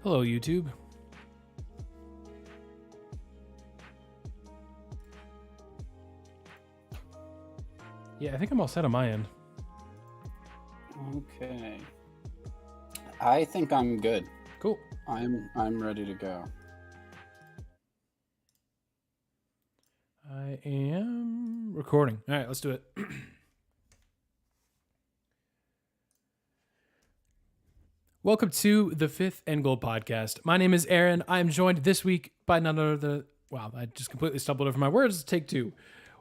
Hello, YouTube. Yeah, I think I'm all set on my end. Okay. I think I'm good. Cool. I'm ready to go. I am recording. All right, let's do it. Welcome to the Fifth and Goal podcast. My name is Aaron. I am joined this week by none other than, wow, I just completely stumbled over my words. Take two.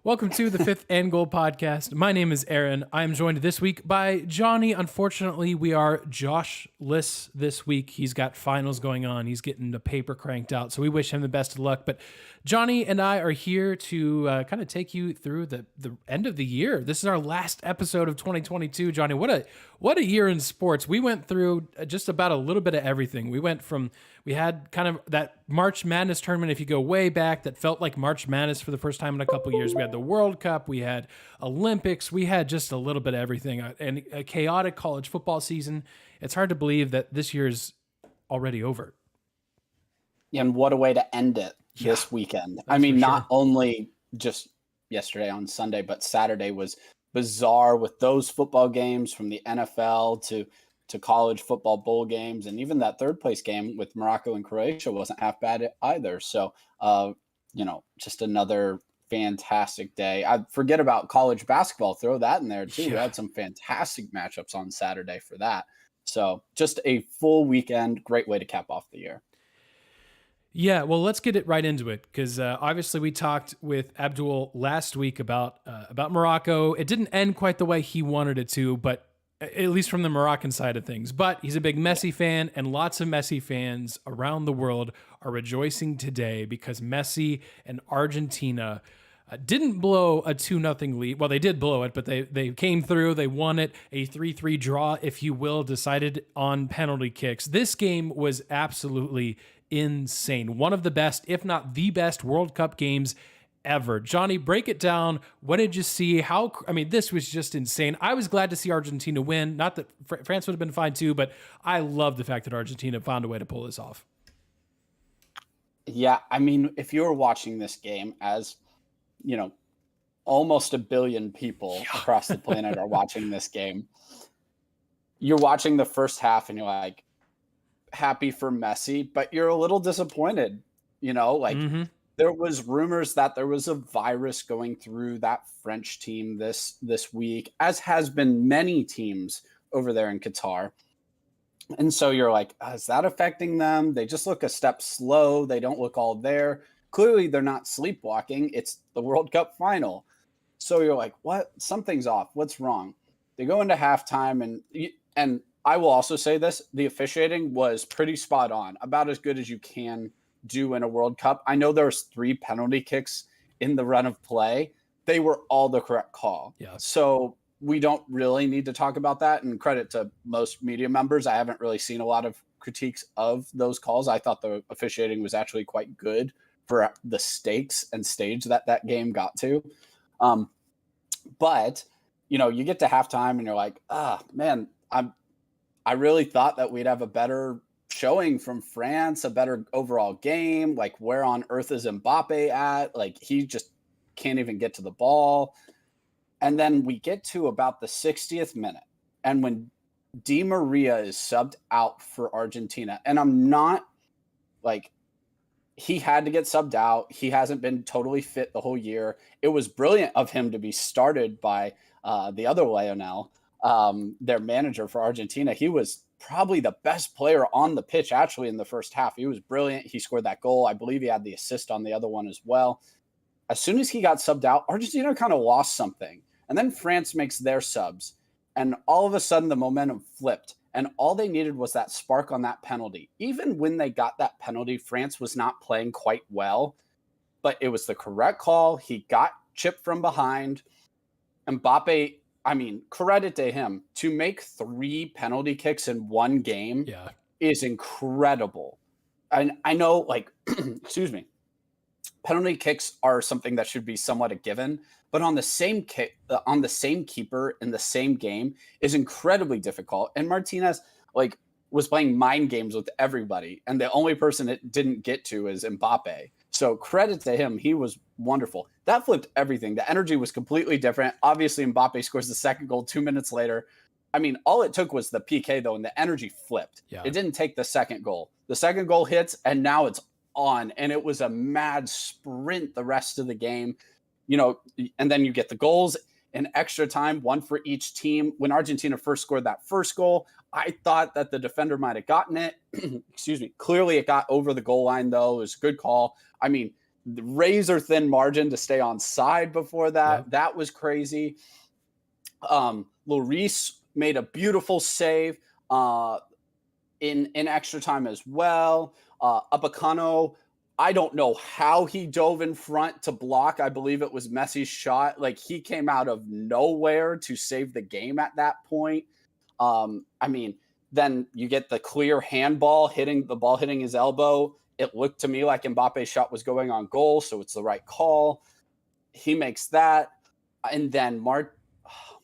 Welcome to the Fifth and Goal podcast. My name is Aaron. I am joined this week by Johnny. Unfortunately, we are Josh-less this week. He's got finals going on. He's getting the paper cranked out, so we wish him the best of luck. But Johnny and I are here to kind of take you through the end of the year. This is our last episode of 2022. Johnny, what a year in sports. We went through just about a little bit of everything. We had kind of that March Madness tournament, if you go way back, that felt like March Madness for the first time in a couple years. We had the World Cup, we had Olympics, we had just a little bit of everything, and a chaotic college football season. It's hard to believe that this year's already over. Yeah, and what a way to end it this weekend. I That's mean, for not sure. only just yesterday on Sunday, but Saturday was bizarre with those football games from the NFL to college football bowl games, and even that third place game with Morocco and Croatia wasn't half bad either. So, just another fantastic day. I forget about college basketball. Throw that in there too. Yeah. We had some fantastic matchups on Saturday for that. So just a full weekend. Great way to cap off the year. Yeah, well, let's get it right into it because obviously we talked with Abdul last week about Morocco. It didn't end quite the way he wanted it to, but at least from the Moroccan side of things. But he's a big Messi fan, and lots of Messi fans around the world are rejoicing today because Messi and Argentina didn't blow a 2-0 lead. Well, they did blow it, but they came through. They won it, a 3-3 draw, if you will, decided on penalty kicks. This game was absolutely insane. One of the best, if not the best, World Cup games ever. Johnny, break it down. What did you see? This was just insane. I was glad to see Argentina win. Not that France would have been fine too, but I love the fact that Argentina found a way to pull this off. Yeah, I mean, if you were watching this game, as almost a billion people across the planet are watching this game, you're watching the first half and you're like happy for Messi, but you're a little disappointed. There was rumors that there was a virus going through that French team this week, as has been many teams over there in Qatar. And so you're like, is that affecting them? They just look a step slow. They don't look all there. Clearly, they're not sleepwalking. It's the World Cup final. So you're like, what? Something's off. What's wrong? They go into halftime, and I will also say this: the officiating was pretty spot on, about as good as you can do in a World Cup. I know there was 3 penalty kicks in the run of play. They were all the correct call. Yeah. So we don't really need to talk about that. And credit to most media members. I haven't really seen a lot of critiques of those calls. I thought the officiating was actually quite good for the stakes and stage that game got to. But you get to halftime and you're like, man, I really thought that we'd have a better showing from France, a better overall game. Like, where on earth is Mbappe at? Like, he just can't even get to the ball. And then we get to about the 60th minute. And when Di Maria is subbed out for Argentina, and I'm not like, he had to get subbed out. He hasn't been totally fit the whole year. It was brilliant of him to be started by the other Lionel, their manager for Argentina. He was probably the best player on the pitch, actually, in the first half. He was brilliant. He scored that goal. I believe he had the assist on the other one as well. As soon as he got subbed out, Argentina kind of lost something. And then France makes their subs. And all of a sudden, the momentum flipped. And all they needed was that spark on that penalty. Even when they got that penalty, France was not playing quite well. But it was the correct call. He got chipped from behind. Mbappe, I mean, credit to him. To make 3 penalty kicks in one game is incredible. And I know, like, excuse me, penalty kicks are something that should be somewhat a given, but on the same kick, on the same keeper in the same game is incredibly difficult. And Martinez, like, was playing mind games with everybody, and the only person it didn't get to is Mbappe. So credit to him. He was wonderful. That flipped everything. The energy was completely different. Obviously, Mbappe scores the second goal 2 minutes later. I mean, all it took was the PK, though, and the energy flipped. Yeah. It didn't take the second goal. The second goal hits, and now it's on. And it was a mad sprint the rest of the game. And then you get the goals in extra time, one for each team. When Argentina first scored that first goal, I thought that the defender might have gotten it. Excuse me. Clearly, it got over the goal line, though. It was a good call. I mean, the razor thin margin to stay on side before that. Yep. That was crazy. Lloris made a beautiful save in extra time as well. Upamecano, I don't know how he dove in front to block. I believe it was Messi's shot. Like, he came out of nowhere to save the game at that point. I mean, then you get the clear handball hitting his elbow. It looked to me like Mbappe's shot was going on goal, so it's the right call. He makes that. And then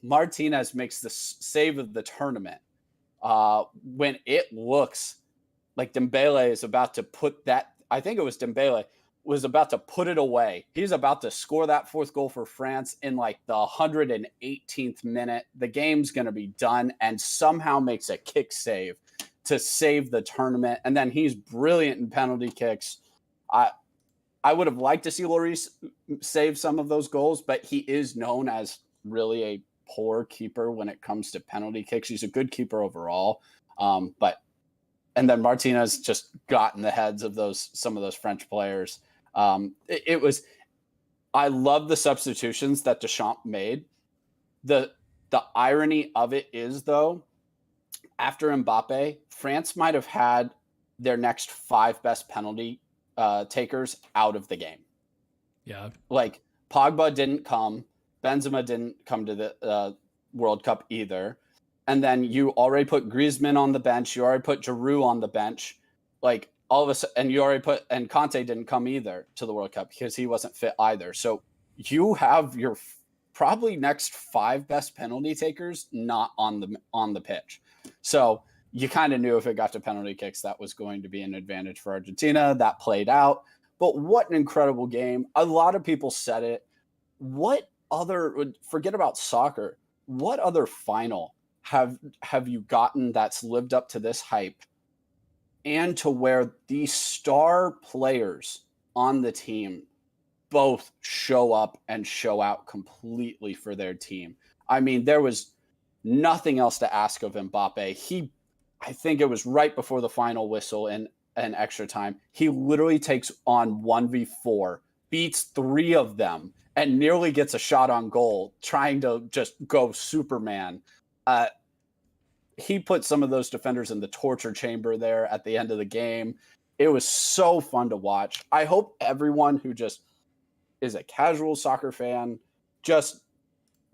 Martinez makes the save of the tournament when it looks like Dembele is about to put that. I think it was Dembele was about to put it away. He's about to score that fourth goal for France in like the 118th minute. The game's going to be done, and somehow makes a kick save to save the tournament. And then he's brilliant in penalty kicks. I would have liked to see Lloris save some of those goals, but he is known as really a poor keeper when it comes to penalty kicks. He's a good keeper overall. And then Martinez just got in the heads of some of those French players. I love the substitutions that Deschamps made. The irony of it is, though, after Mbappe, France might have had their next 5 best penalty takers out of the game. Yeah. Like, Pogba didn't come. Benzema didn't come to the World Cup either. And then you already put Griezmann on the bench. You already put Giroud on the bench. Like, all of a sudden, and you already and Conte didn't come either to the World Cup because he wasn't fit either. So you have your probably next 5 best penalty takers not on the pitch. So you kind of knew if it got to penalty kicks, that was going to be an advantage for Argentina. That played out. But what an incredible game. A lot of people said it. Forget about soccer. What other final have you gotten that's lived up to this hype and to where these star players on the team both show up and show out completely for their team? I mean, there was nothing else to ask of Mbappe. I think it was right before the final whistle and extra time. He literally takes on 1v4, beats 3 of them, and nearly gets a shot on goal, trying to just go Superman. He put some of those defenders in the torture chamber there at the end of the game. It was so fun to watch. I hope everyone who just is a casual soccer fan,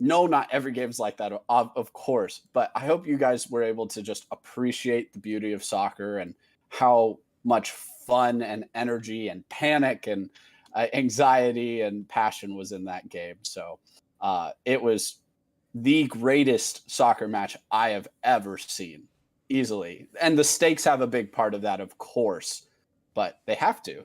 not every game's like that, of course, but I hope you guys were able to just appreciate the beauty of soccer and how much fun and energy and panic and anxiety and passion was in that game. So it was the greatest soccer match I have ever seen, easily. And the stakes have a big part of that, of course, but they have to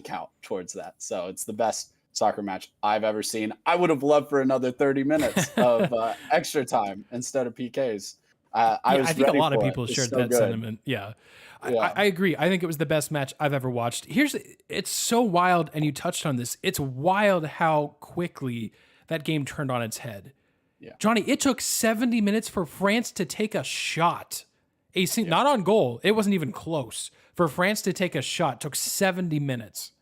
count towards that. So it's the best soccer match I've ever seen. I would have loved for another 30 minutes of extra time instead of PKs. I think a lot of people shared that sentiment. Yeah. I agree. I think it was the best match I've ever watched. It's so wild, and you touched on this. It's wild how quickly that game turned on its head. Yeah. Johnny, it took 70 minutes for France to take a shot. Not on goal. It wasn't even close. For France to take a shot took 70 minutes.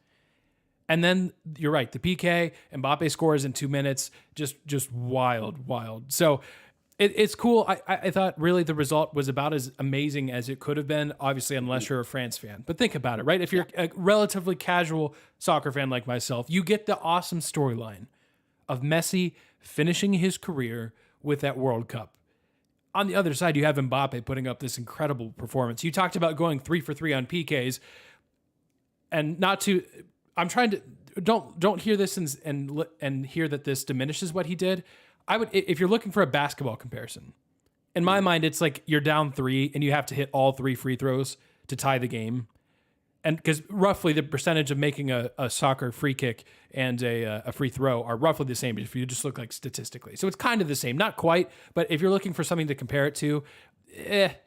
And then, you're right, the PK, Mbappe scores in 2 minutes. Just wild. So it's cool. I thought really the result was about as amazing as it could have been, obviously, unless you're a France fan. But think about it, right? If you're a relatively casual soccer fan like myself, you get the awesome storyline of Messi finishing his career with that World Cup. On the other side, you have Mbappe putting up this incredible performance. You talked about going 3 for 3 on PKs, and I'm trying to don't hear this and hear that this diminishes what he did. I would, if you're looking for a basketball comparison, In my mind, it's like you're down 3 and you have to hit all 3 free throws to tie the game. And because roughly the percentage of making a soccer free kick and a free throw are roughly the same if you just look like statistically. So it's kind of the same, not quite, but if you're looking for something to compare it to,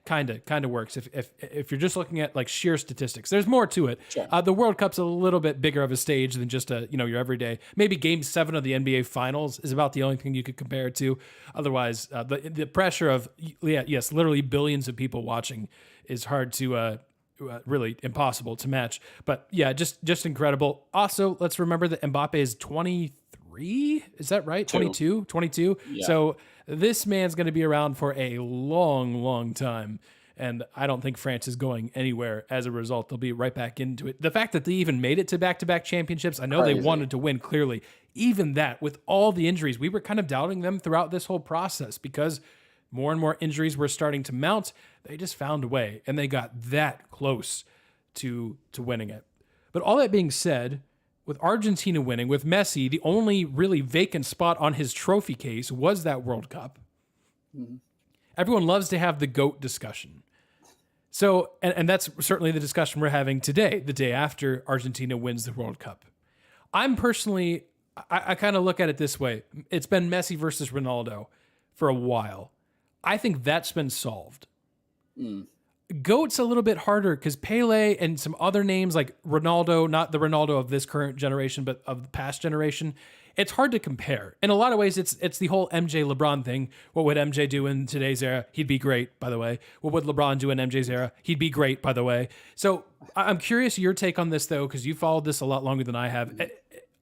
kind of works. If you're just looking at like sheer statistics, there's more to it. Sure. The World Cup's a little bit bigger of a stage than just your everyday. Maybe Game 7 of the NBA Finals is about the only thing you could compare it to. Otherwise, the pressure of literally billions of people watching is hard to. Really impossible to match. But yeah, just incredible. Also, let's remember that Mbappe is 23. Is that right? 22? Yeah. So this man's going to be around for a long, long time. And I don't think France is going anywhere as a result. They'll be right back into it. The fact that they even made it to back-to-back championships, I know Crazy. They wanted to win clearly. Even that, with all the injuries, we were kind of doubting them throughout this whole process because more and more injuries were starting to mount. They just found a way, and they got that close to winning it. But all that being said, with Argentina winning, with Messi, the only really vacant spot on his trophy case was that World Cup. Mm-hmm. Everyone loves to have the GOAT discussion. So, and that's certainly the discussion we're having today, the day after Argentina wins the World Cup. I'm personally, I kind of look at it this way. It's been Messi versus Ronaldo for a while. I think that's been solved. GOAT's a little bit harder because Pele and some other names like Ronaldo, not the Ronaldo of this current generation, but of the past generation, it's hard to compare. In a lot of ways, it's the whole MJ LeBron thing. What would MJ do in today's era? He'd be great, by the way. What would LeBron do in MJ's era? He'd be great, by the way. So I'm curious your take on this, though, because you followed this a lot longer than I have.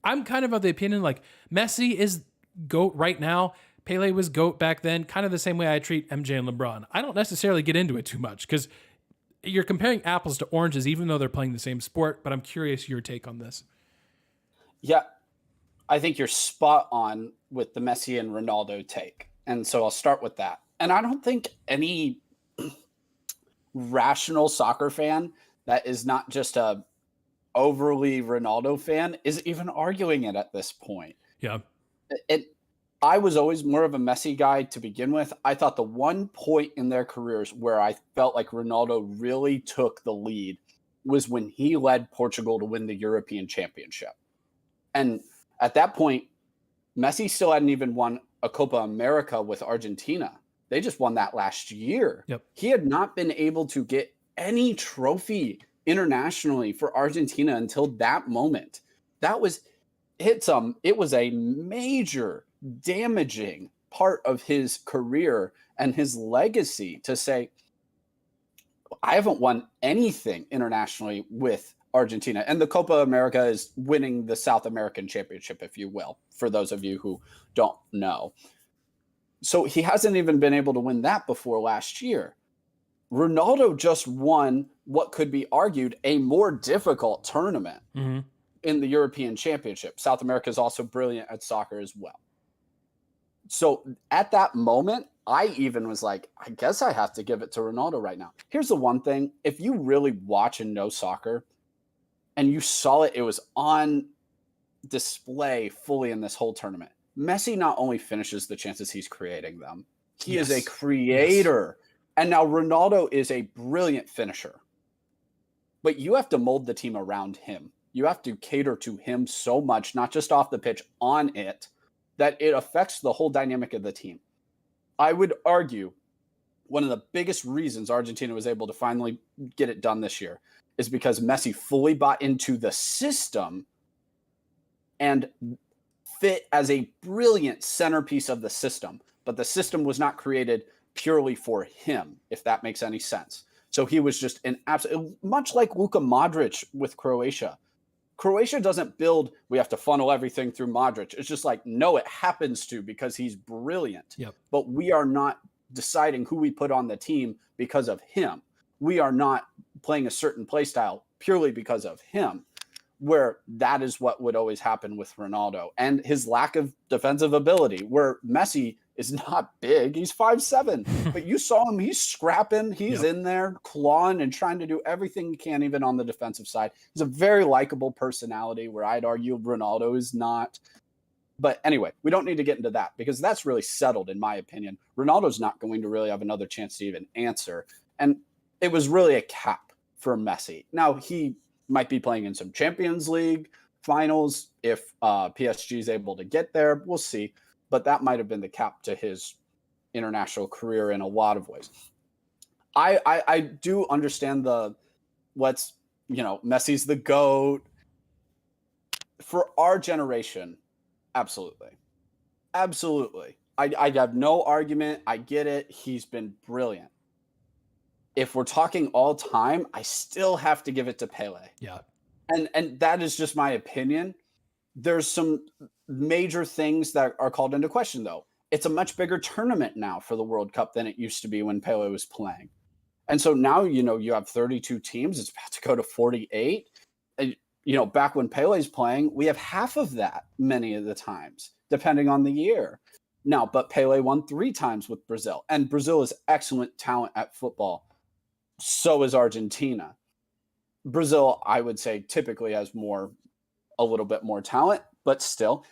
I'm kind of the opinion like Messi is GOAT right now. Pele was GOAT back then, kind of the same way I treat MJ and LeBron. I don't necessarily get into it too much because you're comparing apples to oranges, even though they're playing the same sport. But I'm curious your take on this. Yeah, I think you're spot on with the Messi and Ronaldo take. And so I'll start with that. And I don't think any rational soccer fan that is not just a overly Ronaldo fan is even arguing it at this point. Yeah. I was always more of a Messi guy to begin with. I thought the one point in their careers where I felt like Ronaldo really took the lead was when he led Portugal to win the European Championship. And at that point, Messi still hadn't even won a Copa America with Argentina. They just won that last year. Yep. He had not been able to get any trophy internationally for Argentina until that moment. It was a major damaging part of his career and his legacy to say, I haven't won anything internationally with Argentina. And the Copa America is winning the South American Championship, if you will, for those of you who don't know. So he hasn't even been able to win that before last year. Ronaldo just won what could be argued a more difficult tournament in the European Championship. South America is also brilliant at soccer as well. So at that moment, I even was like, I guess I have to give it to Ronaldo right now. Here's the one thing. If you really watch and know soccer and you saw it was on display fully in this whole tournament. Messi not only finishes the chances, he's creating them. He is a creator. Yes. And now Ronaldo is a brilliant finisher. But you have to mold the team around him. You have to cater to him so much, not just off the pitch, on it, that it affects the whole dynamic of the team. I would argue one of the biggest reasons Argentina was able to finally get it done this year is because Messi fully bought into the system and fit as a brilliant centerpiece of the system. But the system was not created purely for him, if that makes any sense. So he was just an absolute, much like Luka Modric with Croatia. Croatia doesn't build, we have to funnel everything through Modric. It's just like, no, it happens to because he's brilliant. Yep. But we are not deciding who we put on the team because of him. We are not playing a certain play style purely because of him, where that is what would always happen with Ronaldo and his lack of defensive ability, where Messi is not big. He's 5'7", but you saw him. He's scrapping. He's in there clawing and trying to do everything he can, even on the defensive side. He's a very likable personality where I'd argue Ronaldo is not. But anyway, we don't need to get into that because that's really settled, in my opinion. Ronaldo's not going to really have another chance to even answer. And it was really a cap for Messi. Now, he might be playing in some Champions League finals if PSG is able to get there. We'll see. But that might have been the cap to his international career in a lot of ways. I do understand Messi's the GOAT. For our generation, absolutely. Absolutely. I have no argument. I get it. He's been brilliant. If we're talking all time, I still have to give it to Pele. Yeah. And that is just my opinion. There's some major things that are called into question, though. It's a much bigger tournament now for the World Cup than it used to be when Pele was playing. And so now, you have 32 teams. It's about to go to 48. And, back when Pele's playing, we have half of that many of the times, depending on the year. Now, but Pele won 3 times with Brazil. And Brazil is excellent talent at football. So is Argentina. Brazil, I would say, typically has a little bit more talent, but still,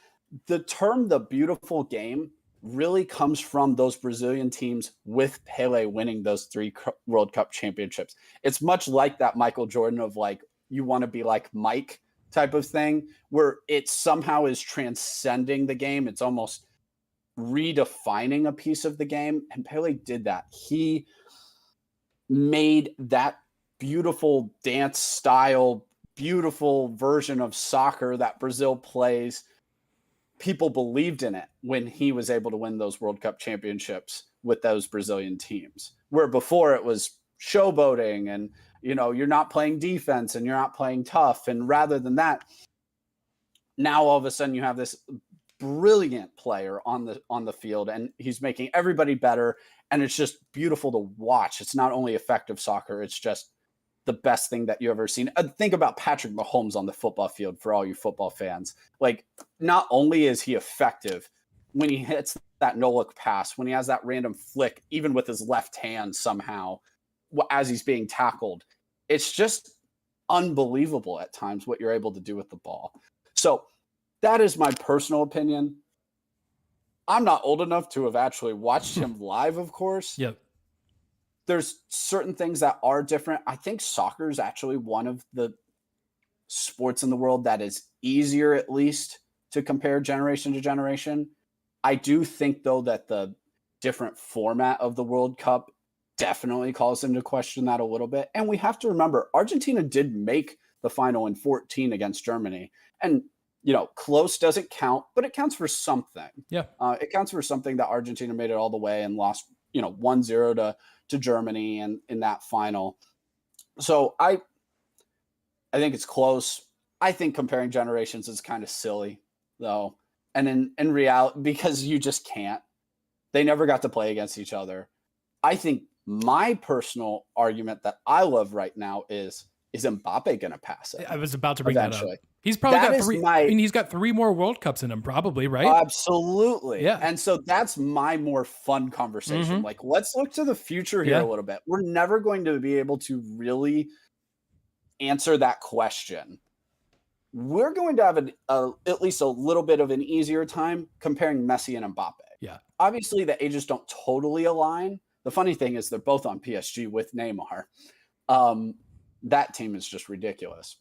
the term "the beautiful game" really comes from those Brazilian teams with Pele winning those 3 World Cup championships. It's much like that Michael Jordan of like, you want to be like Mike type of thing, where it somehow is transcending the game. It's almost redefining a piece of the game. And Pele did that. He made that beautiful dance style, beautiful version of soccer that Brazil plays. People believed in it when he was able to win those World Cup championships with those Brazilian teams, where before it was showboating and, you're not playing defense and you're not playing tough. And rather than that, now all of a sudden you have this brilliant player on the field and he's making everybody better. And it's just beautiful to watch. It's not only effective soccer, it's just the best thing that you've ever seen. Think about Patrick Mahomes on the football field for all you football fans. Like, not only is he effective when he hits that no-look pass, when he has that random flick, even with his left hand somehow, as he's being tackled, it's just unbelievable at times what you're able to do with the ball. So that is my personal opinion. I'm not old enough to have actually watched him live, of course. Yep. There's certain things that are different. I think soccer is actually one of the sports in the world that is easier, at least, to compare generation to generation. I do think, though, that the different format of the World Cup definitely calls into question that a little bit. And we have to remember, Argentina did make the final in 14 against Germany. And, close doesn't count, but it counts for something. Yeah. It counts for something that Argentina made it all the way and lost, 1-0 to Germany and in that final. So I think it's close. I think comparing generations is kind of silly, though. And in reality, because you just can't. They never got to play against each other. I think my personal argument that I love right now is Mbappe going to pass it? I was about to bring eventually? that up. He's probably That got is 3. my- he's got 3 more World Cups in him, probably, right? Absolutely. Yeah. And so that's my more fun conversation. Mhm. Like, let's look to the future here Yeah. a little bit. We're never going to be able to really answer that question. We're going to have at least a little bit of an easier time comparing Messi and Mbappe. Yeah. Obviously, the ages don't totally align. The funny thing is they're both on PSG with Neymar. That team is just ridiculous.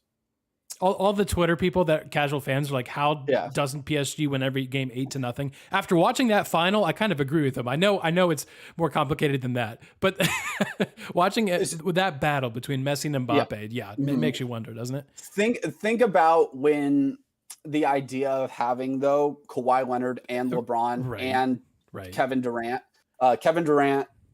All the Twitter people that casual fans are like, how Yeah. doesn't PSG win every game 8-0? After watching that final, I kind of agree with them. I know it's more complicated than that, but watching it with that battle between Messi and Mbappe, it makes you wonder, doesn't it? Think about when the idea of having, though, Kawhi Leonard and LeBron Right. and Right. Kevin Durant,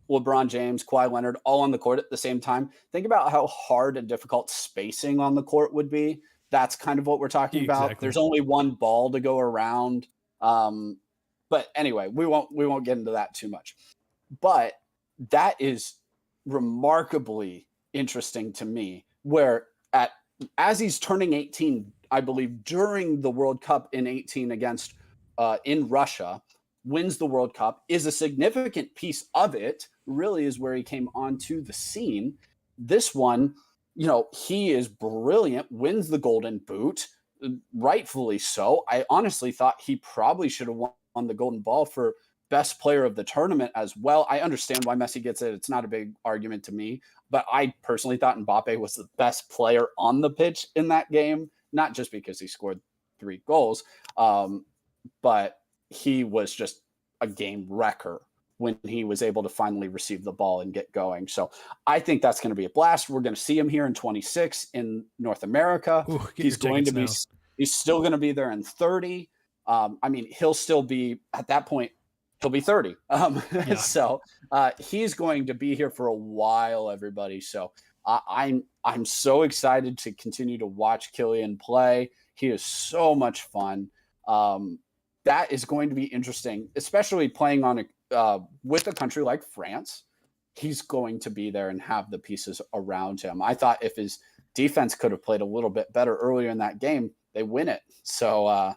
LeBron James, Kawhi Leonard, all on the court at the same time. Think about how hard and difficult spacing on the court would be. That's kind of what we're talking about. Exactly. There's only one ball to go around. But anyway, we won't get into that too much. But that is remarkably interesting to me, where as he's turning 18, I believe during the World Cup in 18 against in Russia, wins the World Cup, is a significant piece of it, really is where he came onto the scene. This one, he is brilliant, wins the Golden Boot, rightfully so. I honestly thought he probably should have won the Golden Ball for best player of the tournament as well. I understand why Messi gets it. It's not a big argument to me, but I personally thought Mbappe was the best player on the pitch in that game, not just because he scored 3 goals, but he was just a game wrecker when he was able to finally receive the ball and get going. So I think that's going to be a blast. We're going to see him here in 26 in North America. Ooh, He's going to be, now. he's still going to be there in 30. I mean, he'll still be at that point, he'll be 30. Yeah. So he's going to be here for a while, everybody. So I'm so excited to continue to watch Kylian play. He is so much fun. That is going to be interesting, especially playing on with a country like France. He's going to be there and have the pieces around him. I thought if his defense could have played a little bit better earlier in that game, they win it. So,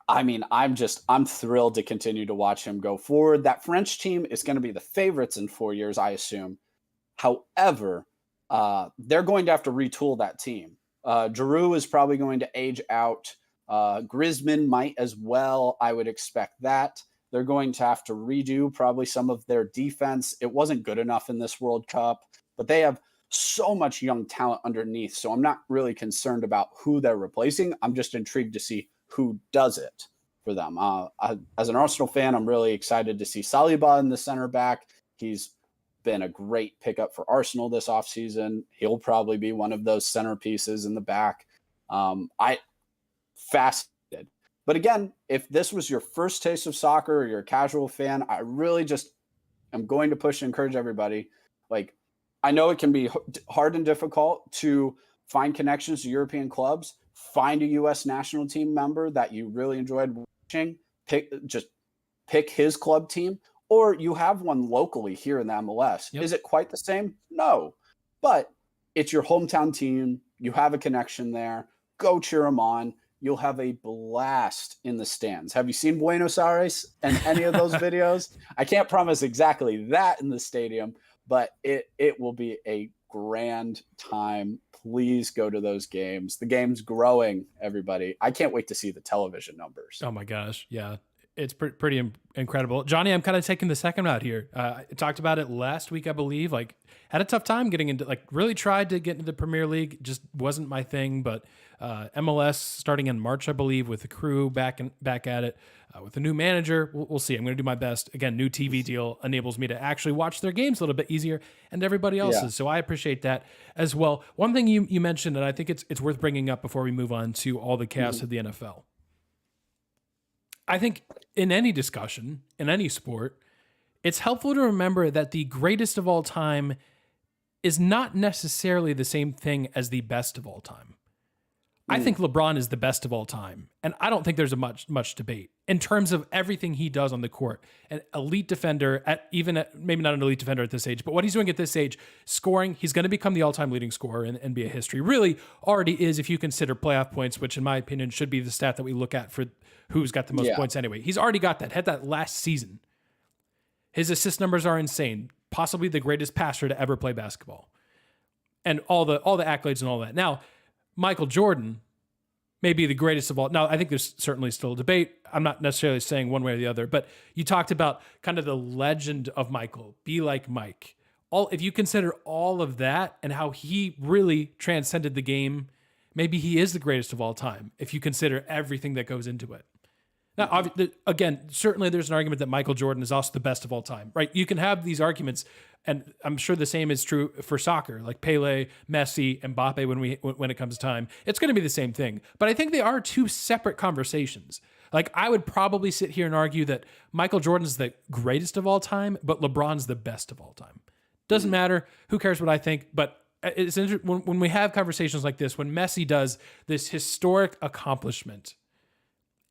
I mean, I'm thrilled to continue to watch him go forward. That French team is going to be the favorites in 4 years, I assume. However, they're going to have to retool that team. Giroud is probably going to age out. Griezmann might as well. I would expect that. They're going to have to redo probably some of their defense. It wasn't good enough in this World Cup, but they have so much young talent underneath. So I'm not really concerned about who they're replacing. I'm just intrigued to see who does it for them. As an Arsenal fan, I'm really excited to see Saliba in the center back. He's been a great pickup for Arsenal this offseason. He'll probably be one of those centerpieces in the back. Fascinated. But again, if this was your first taste of soccer or you're a casual fan, I really just am going to push and encourage everybody. Like, I know it can be hard and difficult to find connections to European clubs. Find a U.S. national team member that you really enjoyed watching. Pick his club team, or you have one locally here in the MLS. Yep. Is it quite the same? No, but it's your hometown team. You have a connection there. Go cheer them on. You'll have a blast in the stands. Have you seen Buenos Aires and any of those videos? I can't promise exactly that in the stadium, but it will be a grand time. Please go to those games. The game's growing, everybody. I can't wait to see the television numbers. Oh my gosh. Yeah. It's pretty incredible. Johnny, I'm kind of taking the second route here. I talked about it last week, I believe. Like, had a tough time getting into, like, really tried to get into the Premier League. Just wasn't my thing. But MLS starting in March, I believe, with the crew back at it with a new manager. We'll see. I'm going to do my best. Again, new TV deal enables me to actually watch their games a little bit easier, and everybody else's. Yeah. So I appreciate that as well. One thing you mentioned, and I think it's worth bringing up before we move on to all the chaos of the NFL. I think in any discussion, in any sport, it's helpful to remember that the greatest of all time is not necessarily the same thing as the best of all time. I think LeBron is the best of all time, and I don't think there's a much debate in terms of everything he does on the court. An elite defender, maybe not an elite defender at this age, but what he's doing at this age, scoring, he's going to become the all-time leading scorer in NBA history. Really already is if you consider playoff points, which in my opinion should be the stat that we look at for who's got the most points anyway. He's already got that. Had that last season. His assist numbers are insane. Possibly the greatest passer to ever play basketball. And all the accolades and all that. Now, Michael Jordan may be the greatest of all. Now, I think there's certainly still a debate. I'm not necessarily saying one way or the other, but you talked about kind of the legend of Michael, be like Mike. If you consider all of that and how he really transcended the game, maybe he is the greatest of all time, if you consider everything that goes into it. Now, again, certainly there's an argument that Michael Jordan is also the best of all time, right? You can have these arguments, and I'm sure the same is true for soccer, like Pele, Messi, Mbappe when it comes time. It's going to be the same thing. But I think they are two separate conversations. Like, I would probably sit here and argue that Michael Jordan's the greatest of all time, but LeBron's the best of all time. Doesn't matter. Who cares what I think? But it's when we have conversations like this, when Messi does this historic accomplishment,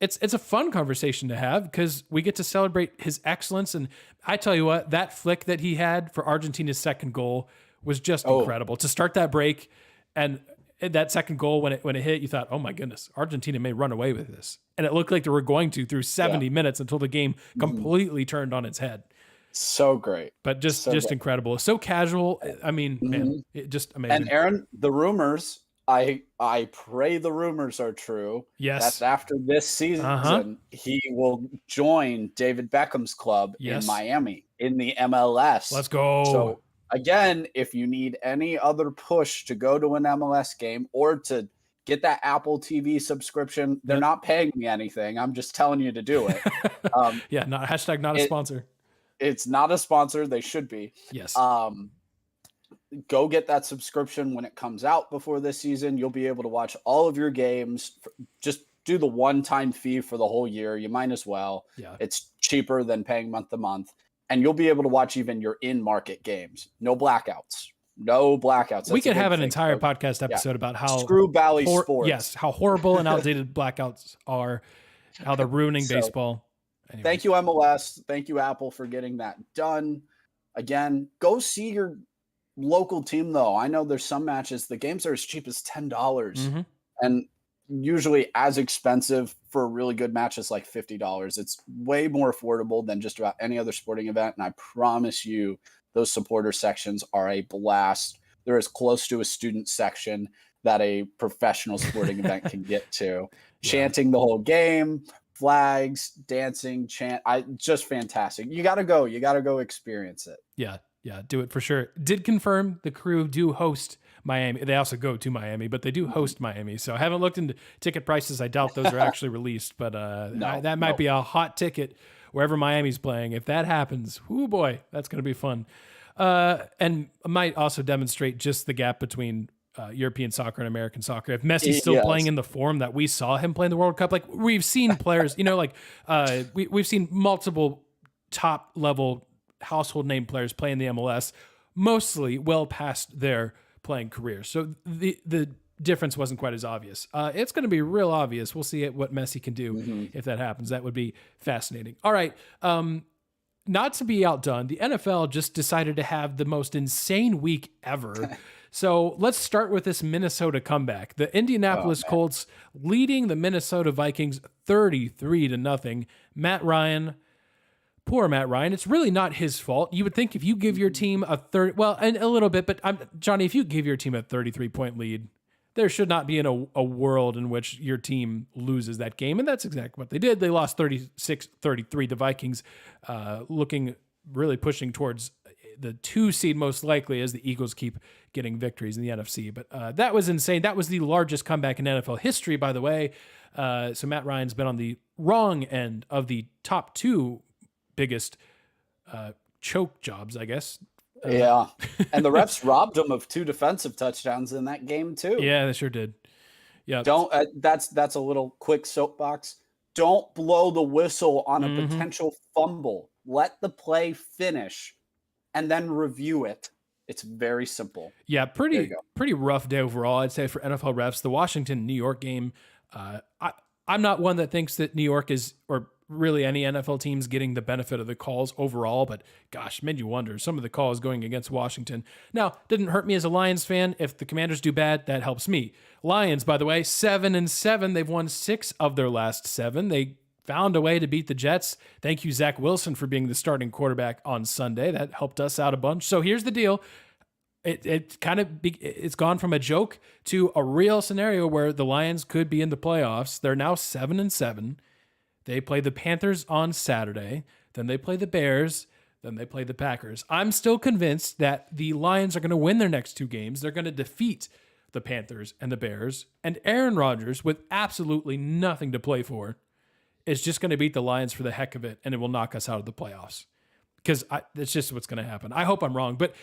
it's a fun conversation to have because we get to celebrate his excellence. And I tell you what, that flick that he had for Argentina's second goal was just incredible. To start that break and that second goal, when it hit, you thought, oh my goodness, Argentina may run away with this. And it looked like they were going to through 70 minutes until the game completely turned on its head. So great. But just incredible. So casual. I mean, man, just amazing. And Aaron, the rumors I pray the rumors are true that Yes. after this Uh-huh. season, he will join David Beckham's club in Yes. Miami in the MLS. Let's go. So again, if you need any other push to go to an MLS game or to get that Apple TV subscription, they're Yep. not paying me anything. I'm just telling you to do it. Um, Yeah, not hashtag not a it sponsor. it's not a sponsor. They should be. Yes. Um, Go get that subscription when it comes out before this season. You'll be able to watch all of your games. Just do the one-time fee for the whole year. You might as well. Yeah. It's cheaper than paying month to month. And you'll be able to watch even your in-market games. No blackouts. No blackouts. We That's a could have big an thing, entire folks. podcast episode about how Screw Bally Sports. yes, how horrible and outdated blackouts are, how they're ruining So, baseball. Anyways. Thank you, MLS. Thank you, Apple, for getting that done. Again, go see your local team, though. I know there's some matches, the games are as cheap as $10 Mm-hmm. and usually as expensive for really good matches like $50. It's way more affordable than just about any other sporting event. And I promise you, those supporter sections are a blast. They're as close to a student section that a professional sporting event can get to. Yeah. Chanting the whole game, flags, dancing, just fantastic. You got to go. You got to go experience it. Yeah. Yeah, do it for sure. Did confirm the crew do host Miami. They also go to Miami, but they do host Miami. So I haven't looked into ticket prices. I doubt those are actually released, but that might be a hot ticket wherever Miami's playing. If that happens, oh boy, that's going to be fun. And might also demonstrate just the gap between European soccer and American soccer. If Messi's still playing in the form that we saw him play in the World Cup, like we've seen players, we've seen multiple top level household name players play in the MLS, mostly well past their playing career. So the difference wasn't quite as obvious. It's going to be real obvious. We'll see what Messi can do if that happens. That would be fascinating. All right. Not to be outdone, the NFL just decided to have the most insane week ever. So let's start with this Minnesota comeback. The Indianapolis Colts leading the Minnesota Vikings 33-0. Poor Matt Ryan. It's really not his fault. You would think if you give your team and a little bit, but Johnny, if you give your team a 33-point lead, there should not be a world in which your team loses that game. And that's exactly what they did. They lost 36-33. The Vikings looking really pushing towards the 2 seed most likely as the Eagles keep getting victories in the NFC. But that was insane. That was the largest comeback in NFL history, by the way. So Matt Ryan's been on the wrong end of the top 2 biggest choke jobs, I guess. Yeah. And the refs robbed him of 2 defensive touchdowns in that game too. Yeah, they sure did. Yeah. That's a little quick soapbox. Don't blow the whistle on a potential fumble. Let the play finish and then review it. It's very simple. Yeah, pretty rough day overall, I'd say, for NFL refs. The Washington-New York game, I'm not one that thinks that New York is, or really any NFL teams, getting the benefit of the calls overall, but gosh, made you wonder. Some of the calls going against Washington. Now, didn't hurt me as a Lions fan. If the Commanders do bad, that helps me. Lions, by the way, 7-7. They've won 6 of their last 7. They found a way to beat the Jets. Thank you, Zach Wilson, for being the starting quarterback on Sunday. That helped us out a bunch. So here's the deal. It's gone from a joke to a real scenario where the Lions could be in the playoffs. They're now 7-7. They play the Panthers on Saturday. Then they play the Bears. Then they play the Packers. I'm still convinced that the Lions are going to win their next 2 games. They're going to defeat the Panthers and the Bears. And Aaron Rodgers, with absolutely nothing to play for, is just going to beat the Lions for the heck of it, and it will knock us out of the playoffs. Because that's just what's going to happen. I hope I'm wrong, but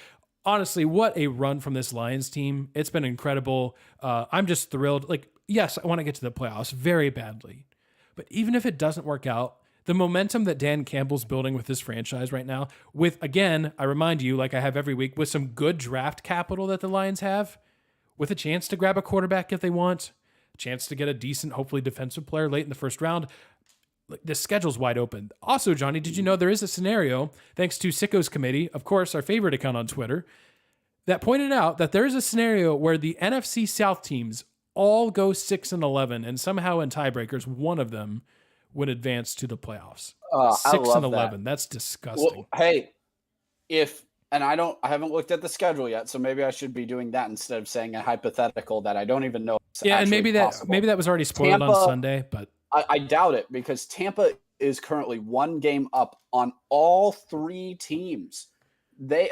honestly, what a run from this Lions team. It's been incredible. I'm just thrilled. Yes, I want to get to the playoffs very badly. But even if it doesn't work out, the momentum that Dan Campbell's building with this franchise right now, with, again, I remind you, like I have every week, with some good draft capital that the Lions have, with a chance to grab a quarterback if they want, a chance to get a decent, hopefully defensive player late in the first round, the schedule's wide open. Also, Johnny, did you know there is a scenario, thanks to Sicko's Committee, of course, our favorite account on Twitter, that pointed out that there is a scenario where the NFC South teams all go 6-11, and somehow in tiebreakers, one of them would advance to the playoffs. 6-11. That's disgusting. Well, hey, if and I haven't looked at the schedule yet, so maybe I should be doing that instead of saying a hypothetical that I don't even know is Yeah, and actually maybe possible. that was already spoiled on Tampa, Sunday, but I doubt it because Tampa is currently 1 game up on all 3 teams. They,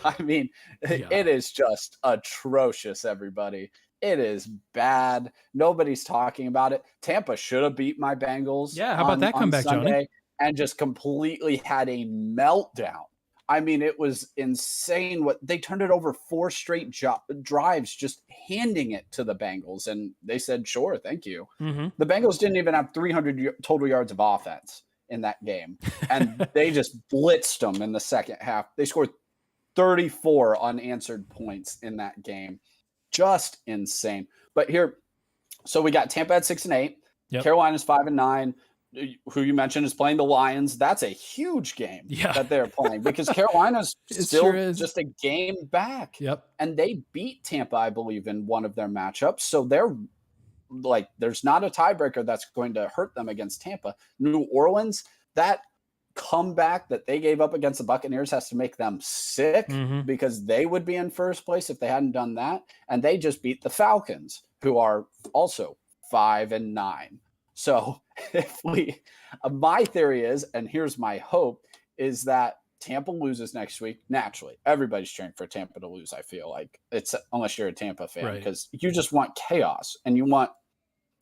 I mean, yeah. it is just atrocious, everybody. It is bad. Nobody's talking about it. Tampa should have beat my Bengals Yeah, how about that on comeback, Johnny? Sunday and just completely had a meltdown. I mean, it was insane what they turned it over 4 straight drives, just handing it to the Bengals. And they said, sure, thank you. Mm-hmm. The Bengals didn't even have 300 total yards of offense in that game. And they just blitzed them in the second half. They scored 34 unanswered points in that game. Just insane. But here, so we got Tampa at 6-8. Yep. Carolina's 5-9. Who you mentioned is playing the Lions. That's a huge game that they're playing because Carolina's still just a game back. Yep. And they beat Tampa, I believe, in one of their matchups. So they're like, there's not a tiebreaker that's going to hurt them against Tampa. New Orleans, that comeback that they gave up against the Buccaneers has to make them sick because they would be in first place if they hadn't done that. And they just beat the Falcons, who are also 5-9. So if my theory is, and here's my hope, is that Tampa loses next week. Naturally, everybody's cheering for Tampa to lose. I feel like it's, unless you're a Tampa fan, because you just want chaos and you want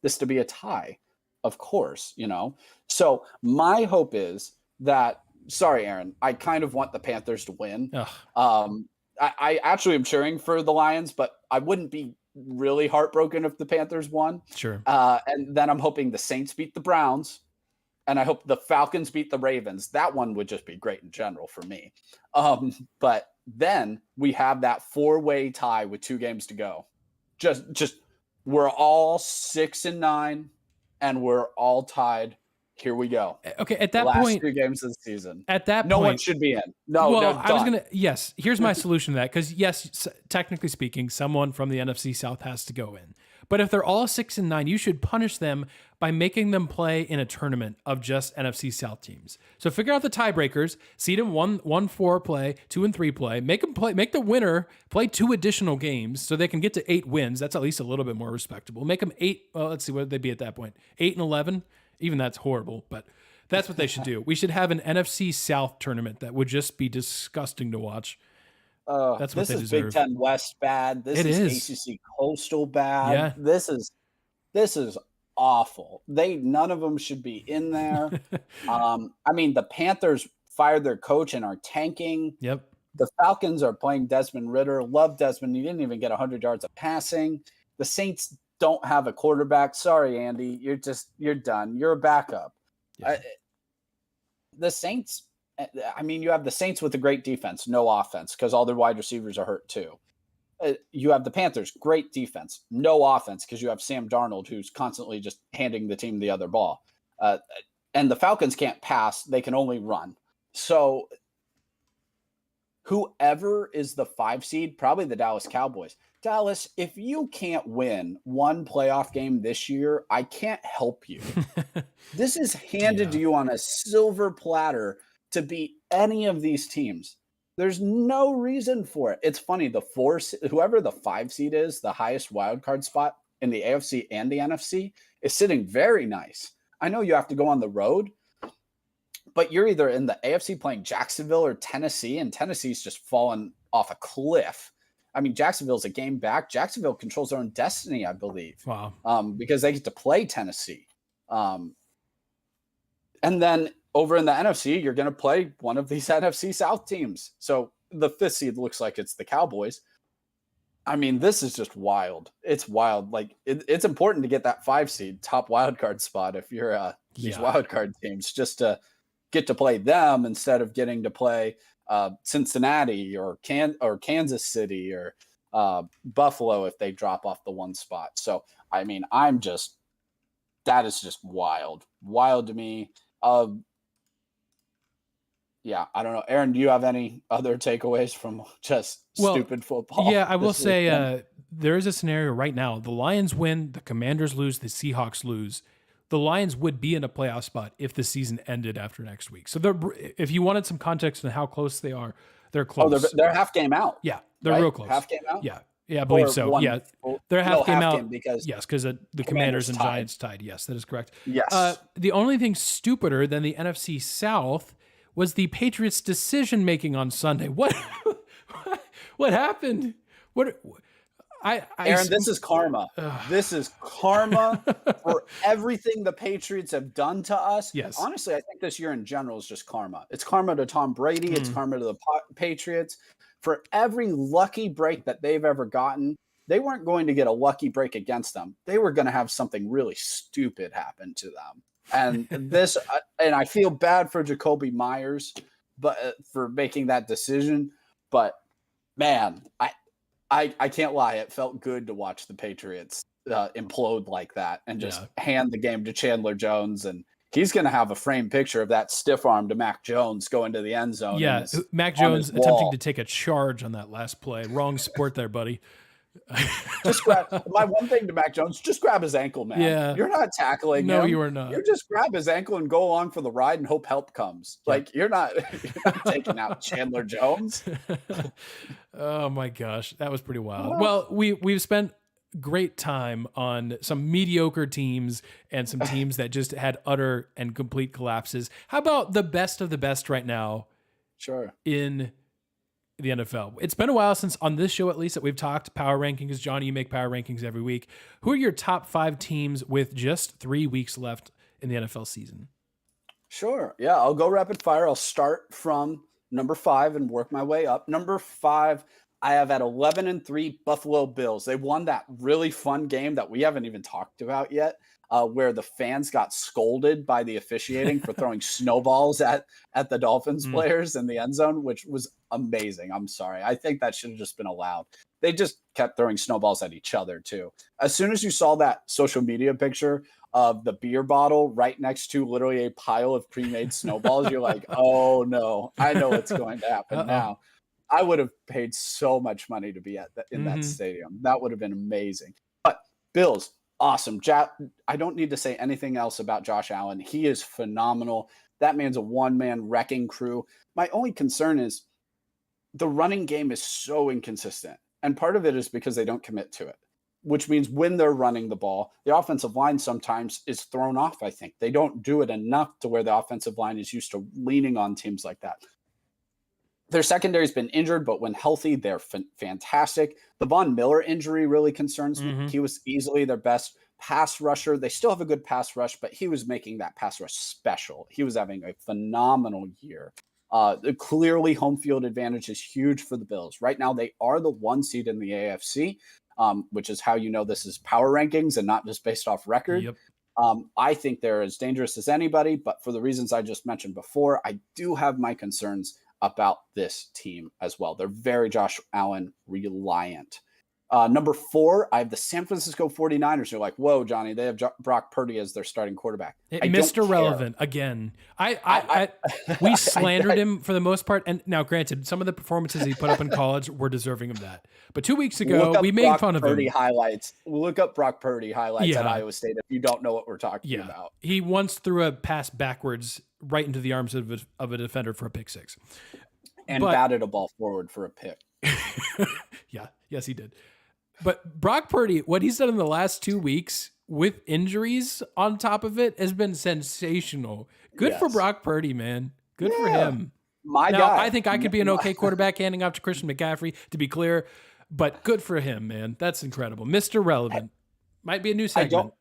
this to be a tie, of course, So my hope is that, sorry, Aaron, I kind of want the Panthers to win. I actually am cheering for the Lions, but I wouldn't be really heartbroken if the Panthers won. Sure. And then I'm hoping the Saints beat the Browns, and I hope the Falcons beat the Ravens. That one would just be great in general for me. But then we have that 4-way tie with 2 games to go. Just we're all 6-9, and we're all tied. Here we go. Okay, at that last point, 2 games of the season. At that no point, one should be in. No, well, no, I was gonna. Yes, here's my solution to that because yes, technically speaking, someone from the NFC South has to go in. But if they're all 6-9, you should punish them by making them play in a tournament of just NFC South teams. So figure out the tiebreakers, seed them 1-4 play, 2-3 play, make the winner play 2 additional games so they can get to 8 wins. That's at least a little bit more respectable. Make them 8. Well, let's see, what would they be at that point? 8-11. Even that's horrible, but that's what they should do. We should have an NFC South tournament that would just be disgusting to watch. That's what they deserve. This is Big Ten West bad. This is ACC Coastal bad. Yeah. This is awful. None of them should be in there. I mean, the Panthers fired their coach and are tanking. Yep. The Falcons are playing Desmond Ridder. Love Desmond. He didn't even get 100 yards of passing. The Saints don't have a quarterback. Sorry, Andy. You're done. You're a backup. Yeah. The Saints, I mean, you have the Saints with a great defense, no offense, because all their wide receivers are hurt too. You have the Panthers, great defense, no offense, because you have Sam Darnold, who's constantly just handing the team the other ball. And the Falcons can't pass. They can only run. So whoever is the 5 seed, probably the Dallas Cowboys. Dallas, if you can't win one playoff game this year, I can't help you. This is handed to you on a silver platter to beat any of these teams. There's no reason for it. It's funny, whoever the 5 seed is, the highest wild card spot in the AFC and the NFC, is sitting very nice. I know you have to go on the road, but you're either in the AFC playing Jacksonville or Tennessee, and Tennessee's just fallen off a cliff. I mean, Jacksonville's a game back. Jacksonville controls their own destiny, I believe. Wow. Because they get to play Tennessee. And then over in the NFC, you're going to play one of these NFC South teams. So the 5th seed looks like it's the Cowboys. I mean, this is just wild. It's wild. Like, it's important to get that 5 seed top wildcard spot if you're these wildcard teams, just to get to play them instead of getting to play Cincinnati or Kansas City or Buffalo if they drop off the 1 spot. So, I mean, that is just wild to me. Yeah, I don't know. Aaron, do you have any other takeaways from just stupid football? Yeah, I will say there is a scenario right now. The Lions win, the Commanders lose, the Seahawks lose. The Lions would be in a playoff spot if the season ended after next week. So if you wanted some context on how close they are, They're close. They're half game out. Yeah, they're right? real close. Half game out. Yeah, I believe so. Yeah, they're half game out because because the Commanders and Giants tied. Yes, that is correct. Yes. The only thing stupider than the NFC South was the Patriots' decision making on Sunday. What happened? Aaron, this is karma. This is karma for everything the Patriots have done to us. Yes. Honestly, I think this year in general is just karma. It's karma to Tom Brady. It's karma to the Patriots. For every lucky break that they've ever gotten, they weren't going to get a lucky break against them. They were going to have something really stupid happen to them. And and I feel bad for Jacoby Myers, for making that decision. But man, I can't lie. It felt good to watch the Patriots implode like that and just hand the game to Chandler Jones. And he's going to have a framed picture of that stiff arm to Mac Jones going to the end zone. Yeah, Mac Jones attempting to take a charge on that last play. Wrong sport there, buddy. Just my one thing to Mac Jones, just grab his ankle, man. Yeah. You're not tackling him. No, you are not. You just grab his ankle and go along for the ride and hope help comes. Like you're not taking out Chandler Jones. Oh my gosh, that was pretty wild. Well, we've spent great time on some mediocre teams and some teams that just had utter and complete collapses. How about the best of the best right now? Sure. In the NFL. It's been a while since, on this show at least, that we've talked power rankings. Johnny, you make power rankings every week. Who are your top 5 teams with just 3 weeks left in the NFL season? Sure. Yeah, I'll go rapid fire. I'll start from number 5 and work my way up. Number 5, I have at 11-3 Buffalo Bills. They won that really fun game that we haven't even talked about yet, where the fans got scolded by the officiating for throwing snowballs at the Dolphins players in the end zone, which was amazing. I'm sorry. I think that should have just been allowed. They just kept throwing snowballs at each other too. As soon as you saw that social media picture of the beer bottle right next to literally a pile of pre-made snowballs, you're like, oh no, I know what's going to happen now. I would have paid so much money to be in that stadium. That would have been amazing. But Bills, awesome. I don't need to say anything else about Josh Allen. He is phenomenal. That man's a one-man wrecking crew. My only concern is the running game is so inconsistent. And part of it is because they don't commit to it, which means when they're running the ball, the offensive line sometimes is thrown off, I think. They don't do it enough to where the offensive line is used to leaning on teams like that. Their secondary's been injured, but when healthy, they're fantastic. The Von Miller injury really concerns me. He was easily their best pass rusher. They still have a good pass rush, but he was making that pass rush special. He was having a phenomenal year. Clearly, home field advantage is huge for the Bills. Right now, they are the 1 seed in the AFC, which is how you know this is power rankings and not just based off record. Yep. I think they're as dangerous as anybody, but for the reasons I just mentioned before, I do have my concerns about this team as well. They're very Josh Allen reliant. Number 4, I have the San Francisco 49ers. You're like, whoa, Johnny, they have Brock Purdy as their starting quarterback. Mr. Relevant again. We slandered him for the most part. And now, granted, some of the performances he put up in college were deserving of that. But 2 weeks ago, we made fun of him. Look up Brock Purdy highlights at Iowa State if you don't know what we're talking about. He once threw a pass backwards right into the arms of a defender for a pick 6. And batted a ball forward for a pick. Yes, he did. But Brock Purdy, what he's done in the last 2 weeks with injuries on top of it has been sensational. Good for Brock Purdy, man. Good for him. Guy. I think I could be an okay quarterback handing off to Christian McCaffrey, to be clear. But good for him, man. That's incredible. Mr. Relevant. Might be a new segment.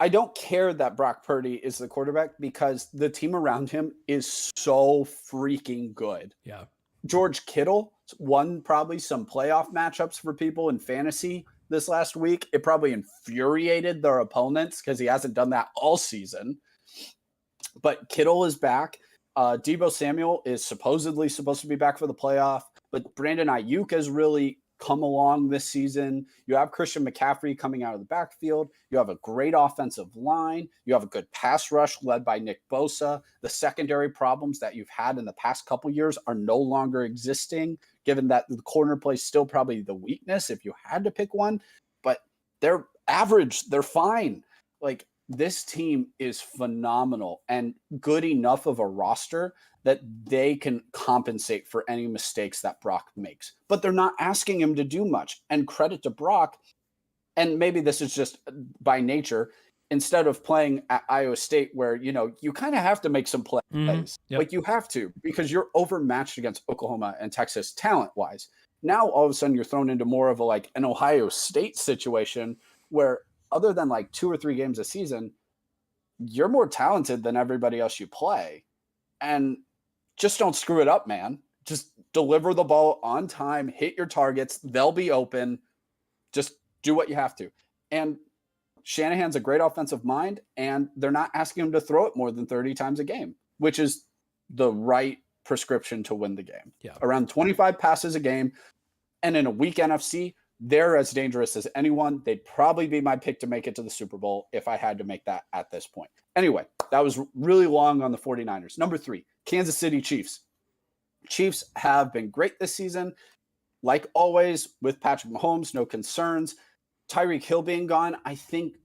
I don't care that Brock Purdy is the quarterback because the team around him is so freaking good. Yeah. George Kittle won probably some playoff matchups for people in fantasy this last week. It probably infuriated their opponents because he hasn't done that all season. But Kittle is back. Deebo Samuel is supposedly supposed to be back for the playoff, but Brandon Ayuk has really come along this season. You have Christian McCaffrey coming out of the backfield. You have a great offensive line. You have a good pass rush led by Nick Bosa. The secondary problems that you've had in the past couple years are no longer existing, given that the corner play is still probably the weakness if you had to pick one. But they're average. They're fine. Like, this team is phenomenal and good enough of a roster that they can compensate for any mistakes that Brock makes. But they're not asking him to do much. And credit to Brock, and maybe this is just by nature, instead of playing at Iowa State where, you kind of have to make some plays. Yep. Like you have to, because you're overmatched against Oklahoma and Texas talent-wise. Now, all of a sudden, you're thrown into more of an Ohio State situation where, other than 2 or 3 games a season, you're more talented than everybody else you play. And just don't screw it up, man. Just deliver the ball on time, hit your targets. They'll be open. Just do what you have to. And Shanahan's a great offensive mind, and they're not asking him to throw it more than 30 times a game, which is the right prescription to win the game. Yeah. Around 25 passes a game. And in a weak NFC, they're as dangerous as anyone. They'd probably be my pick to make it to the Super Bowl if I had to make that at this point. Anyway, that was really long on the 49ers. Number 3, Kansas City Chiefs. Chiefs have been great this season. Like always, with Patrick Mahomes, no concerns. Tyreek Hill being gone, I think,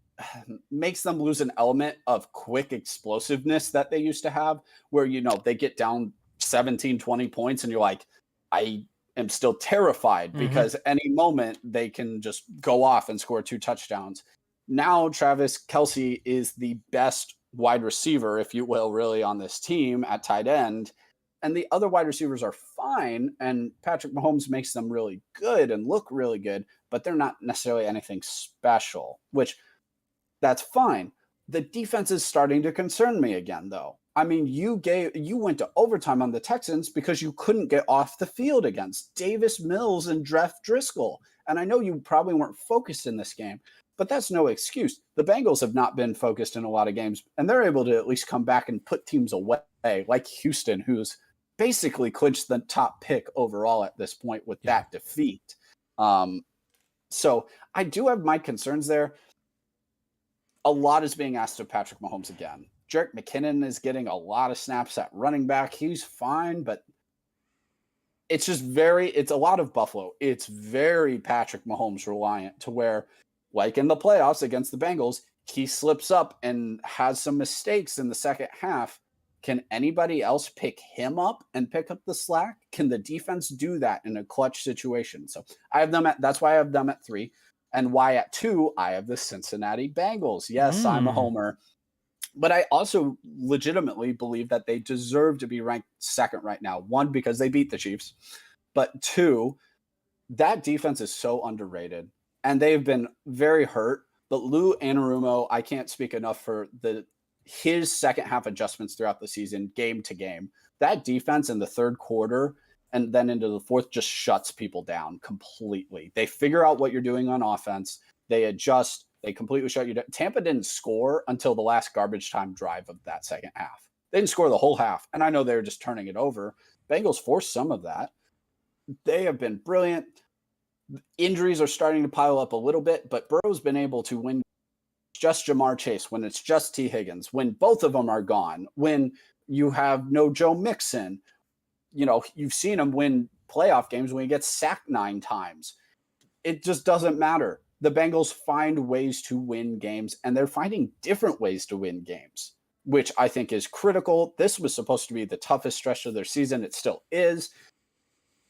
makes them lose an element of quick explosiveness that they used to have, where, they get down 17, 20 points, and you're like, I am still terrified because any moment they can just go off and score 2 touchdowns. Now, Travis Kelce is the best wide receiver, if you will, really on this team at tight end. And the other wide receivers are fine, and Patrick Mahomes makes them really good and look really good, but they're not necessarily anything special, which that's fine. The defense is starting to concern me again, though. I mean, you went to overtime on the Texans because you couldn't get off the field against Davis Mills and Jeff Driscoll. And I know you probably weren't focused in this game, but that's no excuse. The Bengals have not been focused in a lot of games, and they're able to at least come back and put teams away, like Houston, who's basically clinched the top pick overall at this point with that defeat. So I do have my concerns there. A lot is being asked of Patrick Mahomes again. Jerick McKinnon is getting a lot of snaps at running back. He's fine, but it's a lot of Buffalo. It's very Patrick Mahomes reliant, to where, like in the playoffs against the Bengals, he slips up and has some mistakes in the second half. Can anybody else pick him up and pick up the slack? Can the defense do that in a clutch situation? So that's why I have them at 3. And why at 2, I have the Cincinnati Bengals. Yes, I'm a homer. But I also legitimately believe that they deserve to be ranked second right now. 1, because they beat the Chiefs. But 2, that defense is so underrated. And they've been very hurt. But Lou Anarumo, I can't speak enough for his second half adjustments throughout the season, game to game. That defense in the third quarter and then into the fourth just shuts people down completely. They figure out what you're doing on offense. They adjust. They completely shut you down. Tampa didn't score until the last garbage time drive of that second half. They didn't score the whole half. And I know they were just turning it over. Bengals forced some of that. They have been brilliant. Injuries are starting to pile up a little bit, but Burrow's been able to win just Jamar Chase, when it's just T. Higgins, when both of them are gone, when you have no Joe Mixon. You've seen him win playoff games when he gets sacked 9 times. It just doesn't matter. The Bengals find ways to win games, and they're finding different ways to win games, which I think is critical. This was supposed to be the toughest stretch of their season. It still is,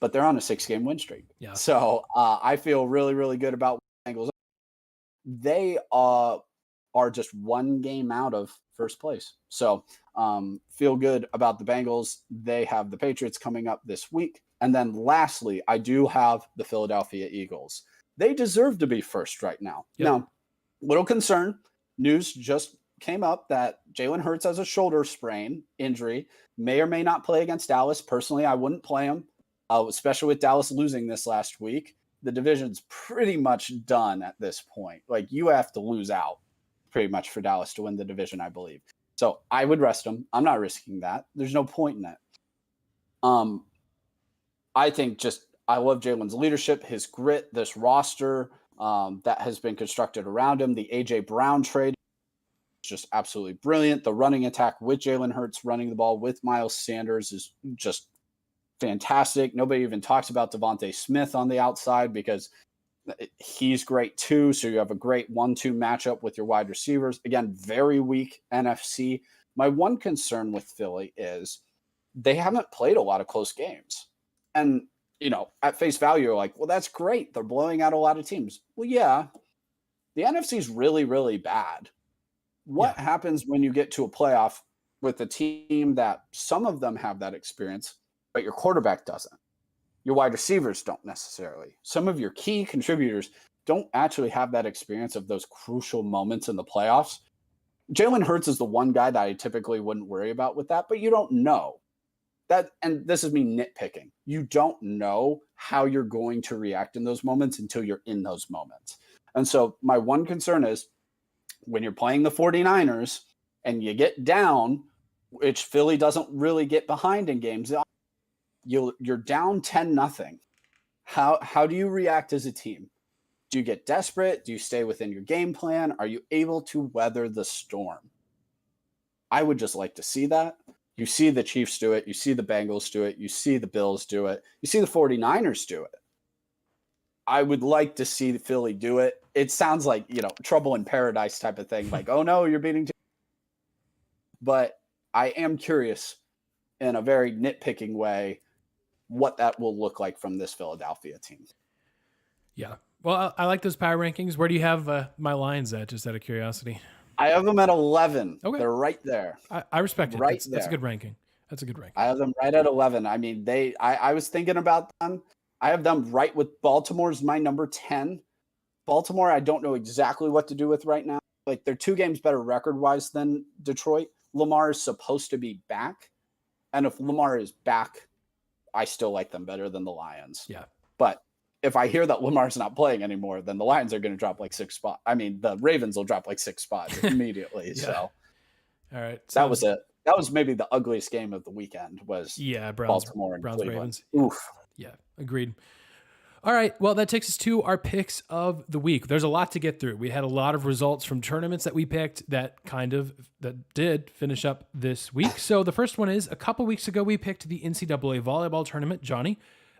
but they're on a 6-game win streak. Yeah. So I feel really, really good about the Bengals. They are just 1 game out of first place. So feel good about the Bengals. They have the Patriots coming up this week. And then lastly, I do have the Philadelphia Eagles. They deserve to be first right now. Yep. Now, little concern. News just came up that Jalen Hurts has a shoulder sprain injury, may or may not play against Dallas. Personally, I wouldn't play him, especially with Dallas losing this last week. The division's pretty much done at this point. Like, you have to lose out pretty much for Dallas to win the division, I believe. So I would rest him. I'm not risking that. There's no point in it. I think I love Jalen's leadership, his grit, this roster that has been constructed around him. The A.J. Brown trade is just absolutely brilliant. The running attack with Jalen Hurts running the ball with Miles Sanders is just fantastic. Nobody even talks about Devontae Smith on the outside because he's great too. So you have a great 1-2 matchup with your wide receivers. Again, very weak NFC. My one concern with Philly is they haven't played a lot of close games. And, at face value, you're like, well, that's great. They're blowing out a lot of teams. Well, yeah, the NFC is really, really bad. Yeah. What happens when you get to a playoff with a team that some of them have that experience, but your quarterback doesn't? Your wide receivers don't necessarily. Some of your key contributors don't actually have that experience of those crucial moments in the playoffs. Jalen Hurts is the one guy that I typically wouldn't worry about with that, but you don't know that. And this is me nitpicking. You don't know how you're going to react in those moments until you're in those moments. And so my one concern is when you're playing the 49ers and you get down, which Philly doesn't really get behind in games, you're down 10-0. How do you react as a team? Do you get desperate? Do you stay within your game plan? Are you able to weather the storm? I would just like to see that. You see the Chiefs do it. You see the Bengals do it. You see the Bills do it. You see the 49ers do it. I would like to see Philly do it. It sounds like, trouble in paradise type of thing. Like, oh no, you're beating. But I am curious in a very nitpicking way what that will look like from this Philadelphia team. Yeah. Well, I like those power rankings. Where do you have my Lions at, just out of curiosity? I have them at 11. Okay. They're right there. I respect it. Right That's a good ranking. That's a good ranking. I have them right at 11. I mean, I was thinking about them. I have them right with Baltimore's my number 10. Baltimore, I don't know exactly what to do with right now. Like, they're 2 games better record-wise than Detroit. Lamar is supposed to be back. And if Lamar is back, I still like them better than the Lions. Yeah. But if I hear that Lamar's not playing anymore, then the Lions are going to drop like 6 spots. I mean, the Ravens will drop like 6 spots immediately. Yeah. So, all right, that was it. That was maybe the ugliest game of the weekend. Was Baltimore and Browns Cleveland. Ravens. Oof. Yeah, agreed. All right, well, that takes us to our picks of the week. There's a lot to get through. We had a lot of results from tournaments that we picked that did finish up this week. So the first one is, a couple weeks ago, we picked the NCAA volleyball tournament. Johnny,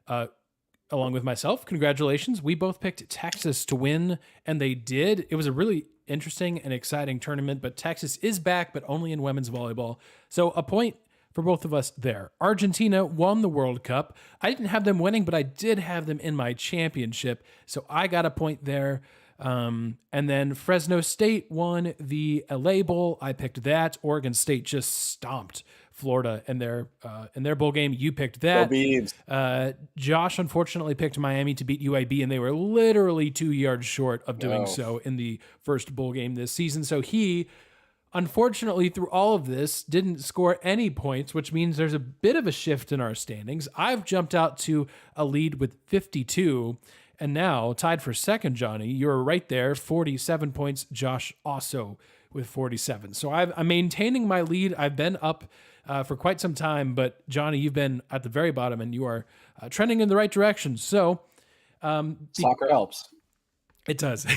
along with myself, congratulations. We both picked Texas to win, and they did. It was a really interesting and exciting tournament, but Texas is back, but only in women's volleyball. So a point for both of us there. Argentina won the World Cup. I didn't have them winning, but I did have them in my championship, so I got a point there. And then Fresno State won the LA Bowl. I picked that. Oregon State just stomped Florida in their bowl game. You picked that. Josh unfortunately picked Miami to beat UAB, and they were literally 2 yards short of doing so in the first bowl game this season. So he, unfortunately, through all of this, didn't score any points, which means there's a bit of a shift in our standings. I've jumped out to a lead with 52, and now tied for second, Johnny. You're right there, 47 points. Josh also with 47. So I'm maintaining my lead. I've been up for quite some time, but Johnny, you've been at the very bottom, and you are trending in the right direction. So soccer helps. It does.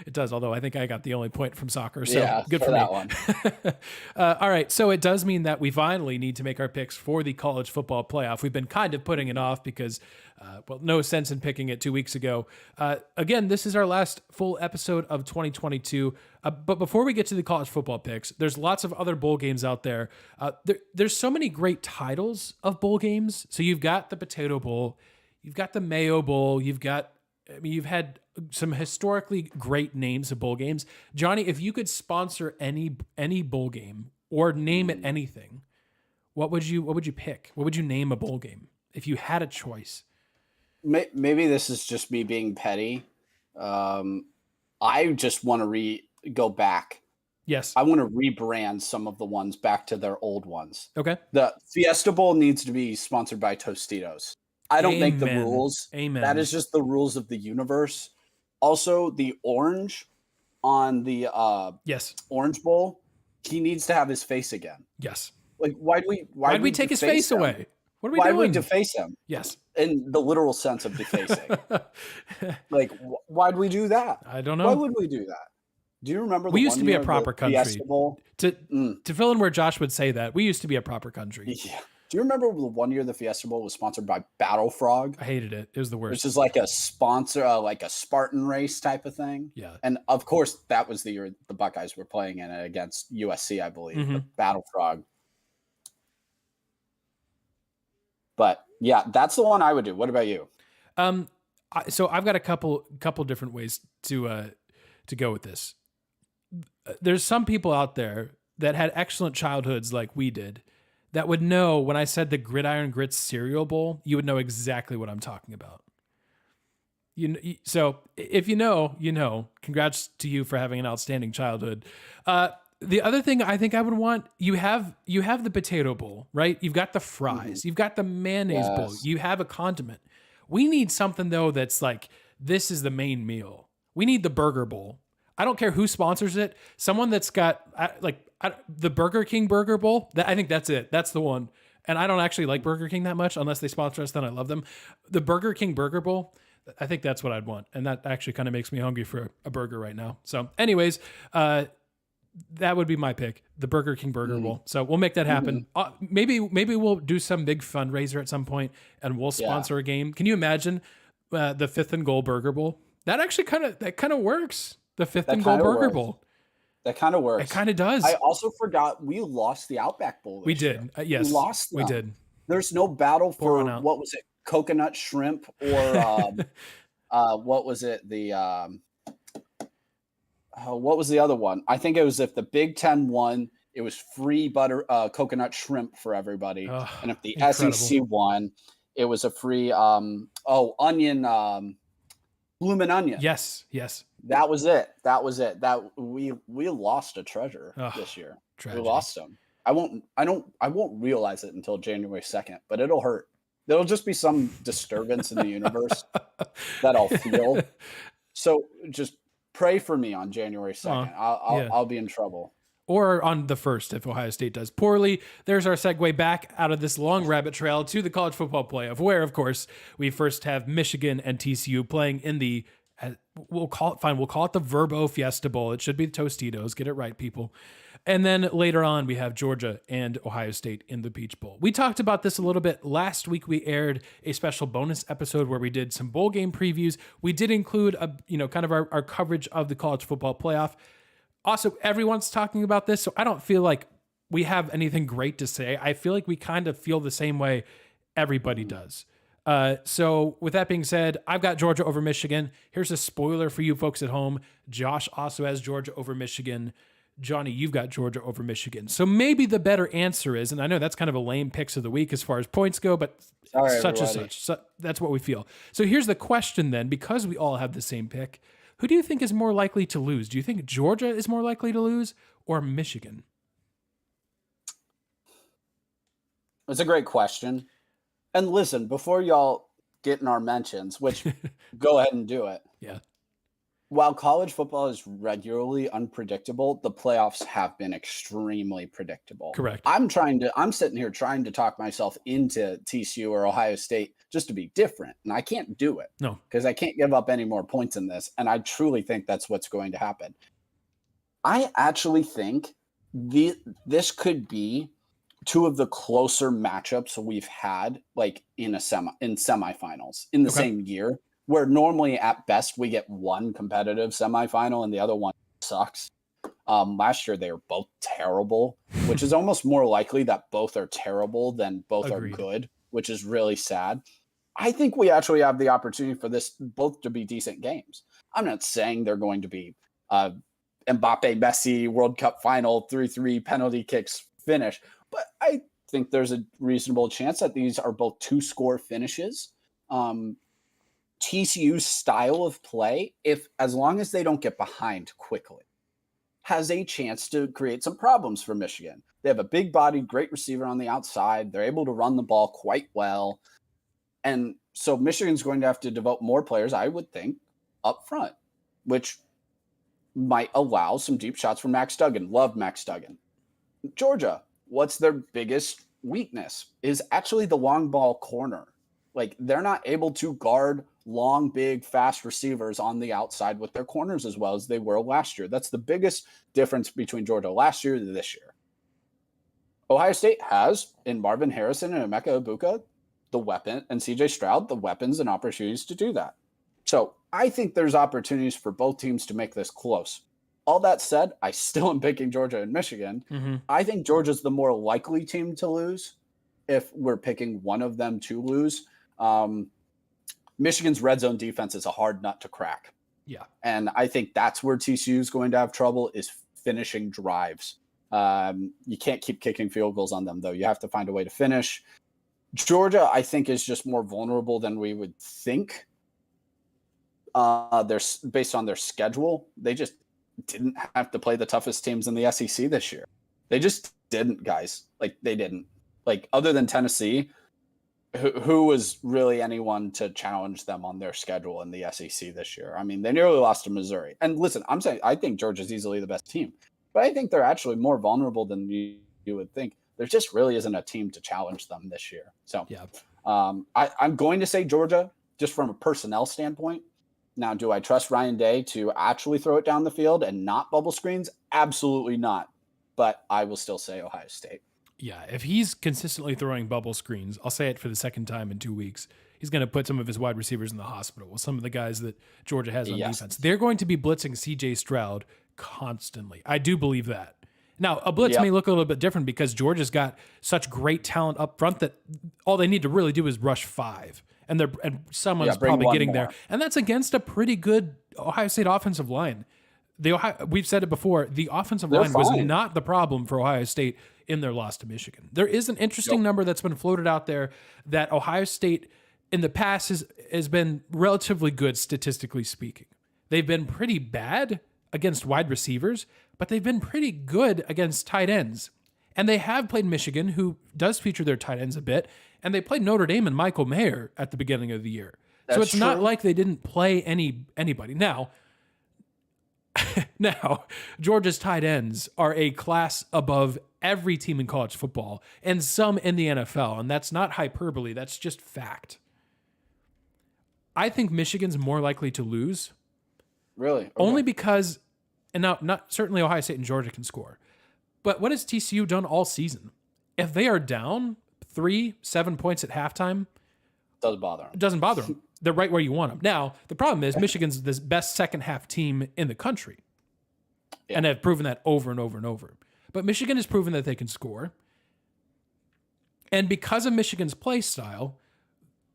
It does. Although I think I got the only point from soccer. So yeah, good for that me. One. All right. So it does mean that we finally need to make our picks for the college football playoff. We've been kind of putting it off because, no sense in picking it 2 weeks ago. Again, this is our last full episode of 2022. But before we get to the college football picks, there's lots of other bowl games out there. There's so many great titles of bowl games. So you've got the Potato Bowl, you've got the Mayo Bowl, you've had some historically great names of bowl games. Johnny, if you could sponsor any bowl game or name it anything, what would you pick? What would you name a bowl game if you had a choice? Maybe this is just me being petty. I just want to go back. Yes. I want to rebrand some of the ones back to their old ones. Okay. The Fiesta Bowl needs to be sponsored by Tostitos. I don't make the rules. Amen. That is just the rules of the universe. Also, the orange on the Orange Bowl, he needs to have his face again. Yes. Like, why'd we take his face away? What are we doing? Why'd we deface him? Yes. In the literal sense of defacing. Like, why'd we do that? I don't know. Why would we do that? Do you remember we used to be a proper country? To fill in where Josh would say that, we used to be a proper country. Yeah. Do you remember the one year the Fiesta Bowl was sponsored by Battle Frog? I hated it. It was the worst. Which is like a sponsor, like a Spartan race type of thing. Yeah. And of course, that was the year the Buckeyes were playing in it against USC, I believe. The Battle Frog. But yeah, that's the one I would do. What about you? So I've got a couple different ways to go with this. There's some people out there that had excellent childhoods like we did that would know when I said the Gridiron Grits cereal bowl, you would know exactly what I'm talking about. So if you know, you know. Congrats to you for having an outstanding childhood. The other thing I think I would want, you have the potato bowl, right? You've got the fries, you've got the mayonnaise bowl, Yes. you have a condiment. We need something though that's like, this is the main meal. We need the burger bowl. I don't care who sponsors it. Someone that's got the Burger King burger bowl. I think that's it. That's the one. And I don't actually like Burger King that much unless they sponsor us. Then I love them. The Burger King burger bowl. I think that's what I'd want. And that actually kind of makes me hungry for a burger right now. So anyways, that would be my pick, the Burger King burger bowl. So we'll make that happen. Maybe we'll do some big fundraiser at some point and we'll sponsor a game. Can you imagine the 5th and Goal burger bowl? That actually kind of works. The 5th and Goal burger bowl. That kind of works. It kind of does. I also forgot we lost the Outback Bowl. We did. Yes. We lost them. We did. There's no battle for what was it? Coconut shrimp or what was it? What was the other one? I think it was if the Big Ten won, it was free coconut shrimp for everybody. And if the SEC won, it was a free onion bloomin' onion. Yes. That was it. That we lost a treasure this year. Tragedy. We lost them. I won't realize it until January 2nd, but it'll hurt. There'll just be some disturbance in the universe that I'll feel. So just pray for me on January 2nd. I'll be in trouble. Or on the 1st if Ohio State does poorly. There's our segue back out of this long rabbit trail to the college football playoff, where, of course, we first have Michigan and TCU playing in the, we'll call it the Verbo Fiesta Bowl. It should be the Tostitos. Get it right, people. And then later on, we have Georgia and Ohio State in the Peach Bowl. We talked about this a little bit last week. We aired a special bonus episode where we did some bowl game previews. We did include kind of our coverage of the college football playoff. Also, everyone's talking about this, so I don't feel like we have anything great to say. I feel like we kind of feel the same way everybody does. So with that being said, I've got Georgia over Michigan. Here's a spoiler for you folks at home. Josh also has Georgia over Michigan. Johnny, you've got Georgia over Michigan. So maybe the better answer is, and I know that's kind of a lame picks of the week as far as points go, but such and such. So that's what we feel. So here's the question then, because we all have the same pick. Who do you think is more likely to lose? Do you think Georgia is more likely to lose or Michigan? It's a great question. And listen, before y'all get in our mentions, which go ahead and do it. Yeah. While college football is regularly unpredictable, the playoffs have been extremely predictable. Correct. I'm sitting here trying to talk myself into TCU or Ohio State just to be different. And I can't do it. No. Because I can't give up any more points in this. And I truly think that's what's going to happen. I actually think this could be two of the closer matchups we've had, like in semifinals in the same year, where normally at best we get one competitive semifinal and the other one sucks. Last year they were both terrible, which is almost more likely that both are terrible than both Agreed. are good, which is really sad. I think we actually have the opportunity for this both to be decent games. I'm not saying they're going to be Mbappe Messi World Cup final 3-3 penalty kicks finish, but I think there's a reasonable chance that these are both 2-score finishes. TCU's style of play, as long as they don't get behind quickly, has a chance to create some problems for Michigan. They have a big-bodied, great receiver on the outside. They're able to run the ball quite well. And so Michigan's going to have to devote more players, I would think, up front, which might allow some deep shots from Max Duggan. Love Max Duggan. Georgia, what's their biggest weakness is actually the long ball corner. Like, they're not able to guard long, big, fast receivers on the outside with their corners as well as they were last year. That's the biggest difference between Georgia last year to this year. Ohio State has, in Marvin Harrison and Emeka Egbuka, the weapon, and CJ Stroud, the weapons and opportunities to do that. So I think there's opportunities for both teams to make this close. All that said, I still am picking Georgia and Michigan. Mm-hmm. I think Georgia's the more likely team to lose, if we're picking one of them to lose. Michigan's red zone defense is a hard nut to crack. Yeah. And I think that's where TCU is going to have trouble, is finishing drives. You can't keep kicking field goals on them, though. You have to find a way to finish. Georgia, I think, is just more vulnerable than we would think. They're based on their schedule. They just didn't have to play the toughest teams in the SEC this year. They just didn't, guys. Like, they didn't. Like, other than Tennessee, who was really anyone to challenge them on their schedule in the SEC this year? I mean, they nearly lost to Missouri. And listen, I'm saying I think Georgia's easily the best team, but I think they're actually more vulnerable than you would think. There just really isn't a team to challenge them this year. So yeah, I'm going to say Georgia just from a personnel standpoint. Now, do I trust Ryan Day to actually throw it down the field and not bubble screens? Absolutely not. But I will still say Ohio State. Yeah, if he's consistently throwing bubble screens, I'll say it for the second time in 2 weeks, he's going to put some of his wide receivers in the hospital with some of the guys that Georgia has on defense. They're going to be blitzing C.J. Stroud constantly. I do believe that. Now, a blitz may look a little bit different because Georgia's got such great talent up front that all they need to really do is rush 5. And someone's probably getting there. And that's against a pretty good Ohio State offensive line. We've said it before, the offensive line was not the problem for Ohio State in their loss to Michigan. There is an interesting number that's been floated out there that Ohio State in the past has been relatively good statistically speaking. They've been pretty bad against wide receivers, but they've been pretty good against tight ends. And they have played Michigan, who does feature their tight ends a bit, and they played Notre Dame and Michael Mayer at the beginning of the year. So it's not like they didn't play anybody. Now, Georgia's tight ends are a class above every team in college football and some in the NFL, and that's not hyperbole. That's just fact. I think Michigan's more likely to lose. Really? Okay. Only because, and now not certainly Ohio State and Georgia can score, but what has TCU done all season? If they are down 3-7 points at halftime, it doesn't bother them. They're right where you want them. Now, the problem is Michigan's the best second half team in the country. Yeah. And have proven that over and over and over. But Michigan has proven that they can score. And because of Michigan's play style,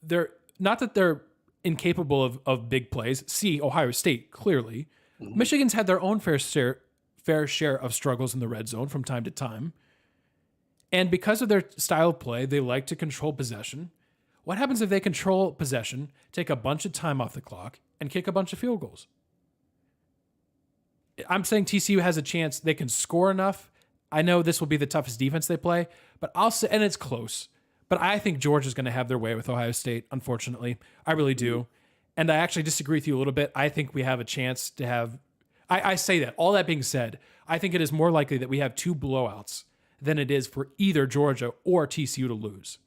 they're not that they're incapable of big plays. See, Ohio State, clearly. Mm-hmm. Michigan's had their own fair share of struggles in the red zone from time to time. And because of their style of play, they like to control possession. What happens if they control possession, take a bunch of time off the clock, and kick a bunch of field goals? I'm saying TCU has a chance. They can score enough. I know this will be the toughest defense they play, but I'll say, and it's close, but I think Georgia's going to have their way with Ohio State, unfortunately. I really do. And I actually disagree with you a little bit. I think we have a chance to have, I say that. All that being said, I think it is more likely that we have 2 blowouts than it is for either Georgia or TCU to lose.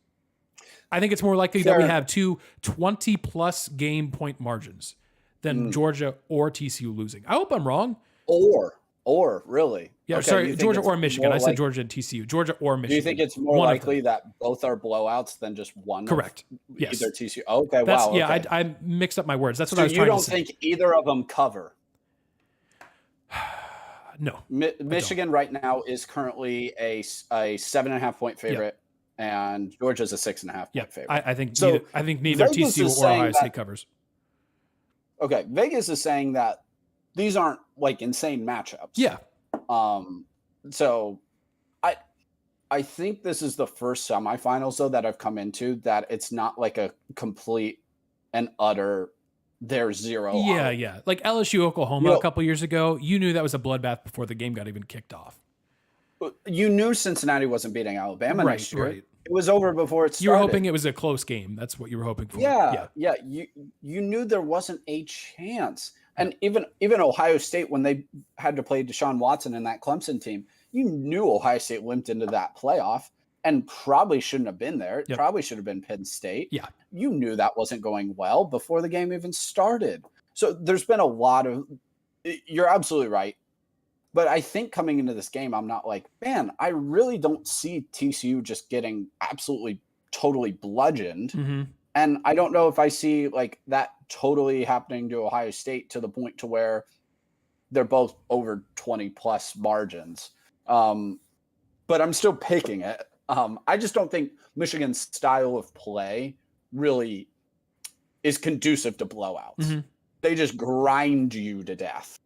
I think it's more likely that we have 2 20-plus game point margins than Georgia or TCU losing. I hope I'm wrong. Or really? Yeah, okay, sorry, Georgia or Michigan. I said Georgia and TCU. Georgia or Michigan. Do you think it's more likely that both are blowouts than just one? Correct. Yes. Either TCU. Okay, wow. Okay. Yeah, I mixed up my words. That's what I was trying to say. So you don't think either of them cover? No. Michigan right now is currently a 7.5 point favorite. Yep. And Georgia's a 6.5 point favorite. I think neither TCU or Ohio State covers. Okay, Vegas is saying that these aren't like insane matchups. Yeah. So I think this is the first semifinals though that I've come into that it's not like a complete and utter there's 0. Yeah. Like LSU Oklahoma a couple years ago, you knew that was a bloodbath before the game got even kicked off. You knew Cincinnati wasn't beating Alabama next year. Right. It was over before it started. You were hoping it was a close game. That's what you were hoping for. Yeah. You knew there wasn't a chance. And even Ohio State, when they had to play Deshaun Watson in that Clemson team, you knew Ohio State limped into that playoff and probably shouldn't have been there. It probably should have been Penn State. Yeah. You knew that wasn't going well before the game even started. So there's been a lot of – you're absolutely right. But I think coming into this game, I'm not like, man, I really don't see TCU just getting absolutely, totally bludgeoned. Mm-hmm. And I don't know if I see like that totally happening to Ohio State to the point to where they're both over 20 plus margins. But I'm still picking it. I just don't think Michigan's style of play really is conducive to blowouts. Mm-hmm. They just grind you to death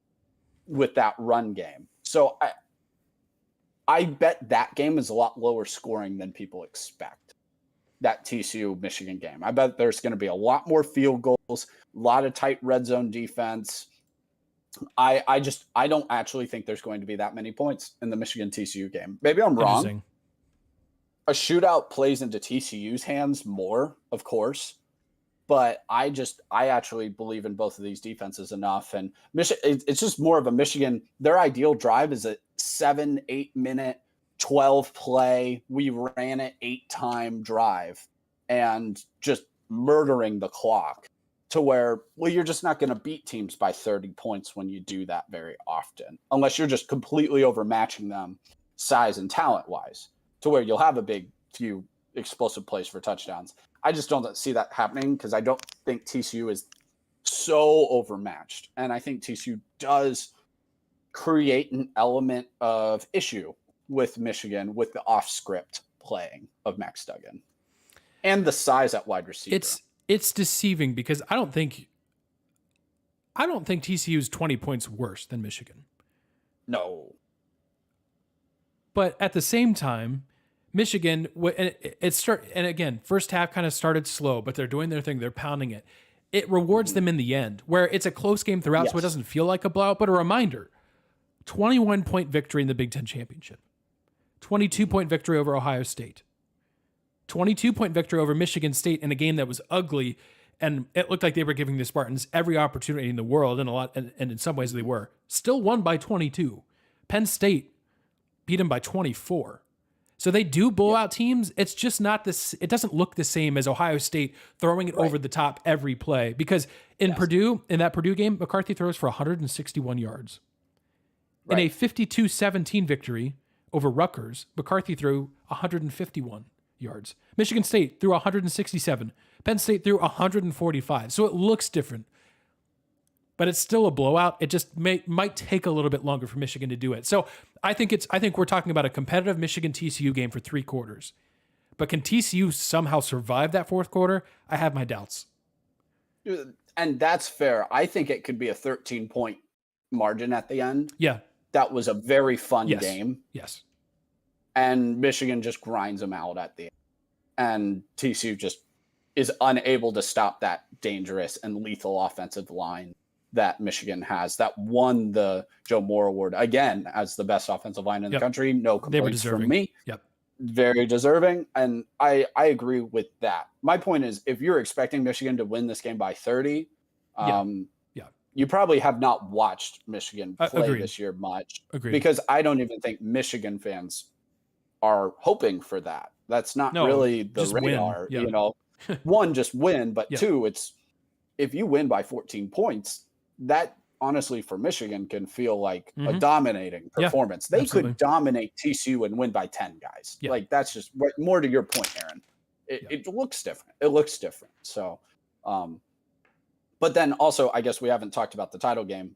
with that run game. So I bet that game is a lot lower scoring than people expect. That TCU Michigan game. I bet there's going to be a lot more field goals, a lot of tight red zone defense. I don't actually think there's going to be that many points in the Michigan TCU game. Maybe I'm wrong. A shootout plays into TCU's hands more, of course, but I actually believe in both of these defenses enough. And it's just more of a Michigan. Their ideal drive is a 7-8 minute, 12 play. We ran it 8-time drive and just murdering the clock to where, well, you're just not going to beat teams by 30 points when you do that very often, unless you're just completely overmatching them size and talent wise, to where you'll have a big few explosive plays for touchdowns. I just don't see that happening because I don't think TCU is so overmatched. And I think TCU does create an element of issue with Michigan with the off-script playing of Max Duggan and the size at wide receiver. It's deceiving because I don't think TCU is 20 points worse than Michigan. No. But at the same time, Michigan, and again, first half kind of started slow, but they're doing their thing. They're pounding it. It rewards them in the end, where it's a close game throughout, so it doesn't feel like a blowout. But a reminder, 21-point victory in the Big Ten Championship, 22-point victory over Ohio State, 22-point victory over Michigan State in a game that was ugly, and it looked like they were giving the Spartans every opportunity in the world, and in some ways they were. Still won by 22. Penn State beat them by 24. So they do blow out teams. It's just not this. It doesn't look the same as Ohio State throwing it over the top every play. Because in that Purdue game, McCarthy throws for 161 yards. In a 52-17 victory over Rutgers, McCarthy threw 151 yards. Michigan State threw 167. Penn State threw 145. So it looks different. But it's still a blowout. It just might take a little bit longer for Michigan to do it. So I think we're talking about a competitive Michigan TCU game for 3 quarters. But can TCU somehow survive that fourth quarter? I have my doubts. And that's fair. I think it could be a 13-point margin at the end. Yeah. That was a very fun game. Yes. And Michigan just grinds them out at the end. And TCU just is unable to stop that dangerous and lethal offensive line that Michigan has, that won the Joe Moore Award again as the best offensive line in the country. No complaints from me. Yep. Very deserving. And I agree with that. My point is, if you're expecting Michigan to win this game by 30, you probably have not watched Michigan play this year much. Agreed. Because I don't even think Michigan fans are hoping for that. That's not really the radar. You know, one, just win, but two, it's if you win by 14 points, that honestly for Michigan can feel like a dominating performance. They could dominate TCU and win by 10 guys. Like that's just more to your point, Aaron. It looks different. It looks different. So, but then also, I guess we haven't talked about the title game.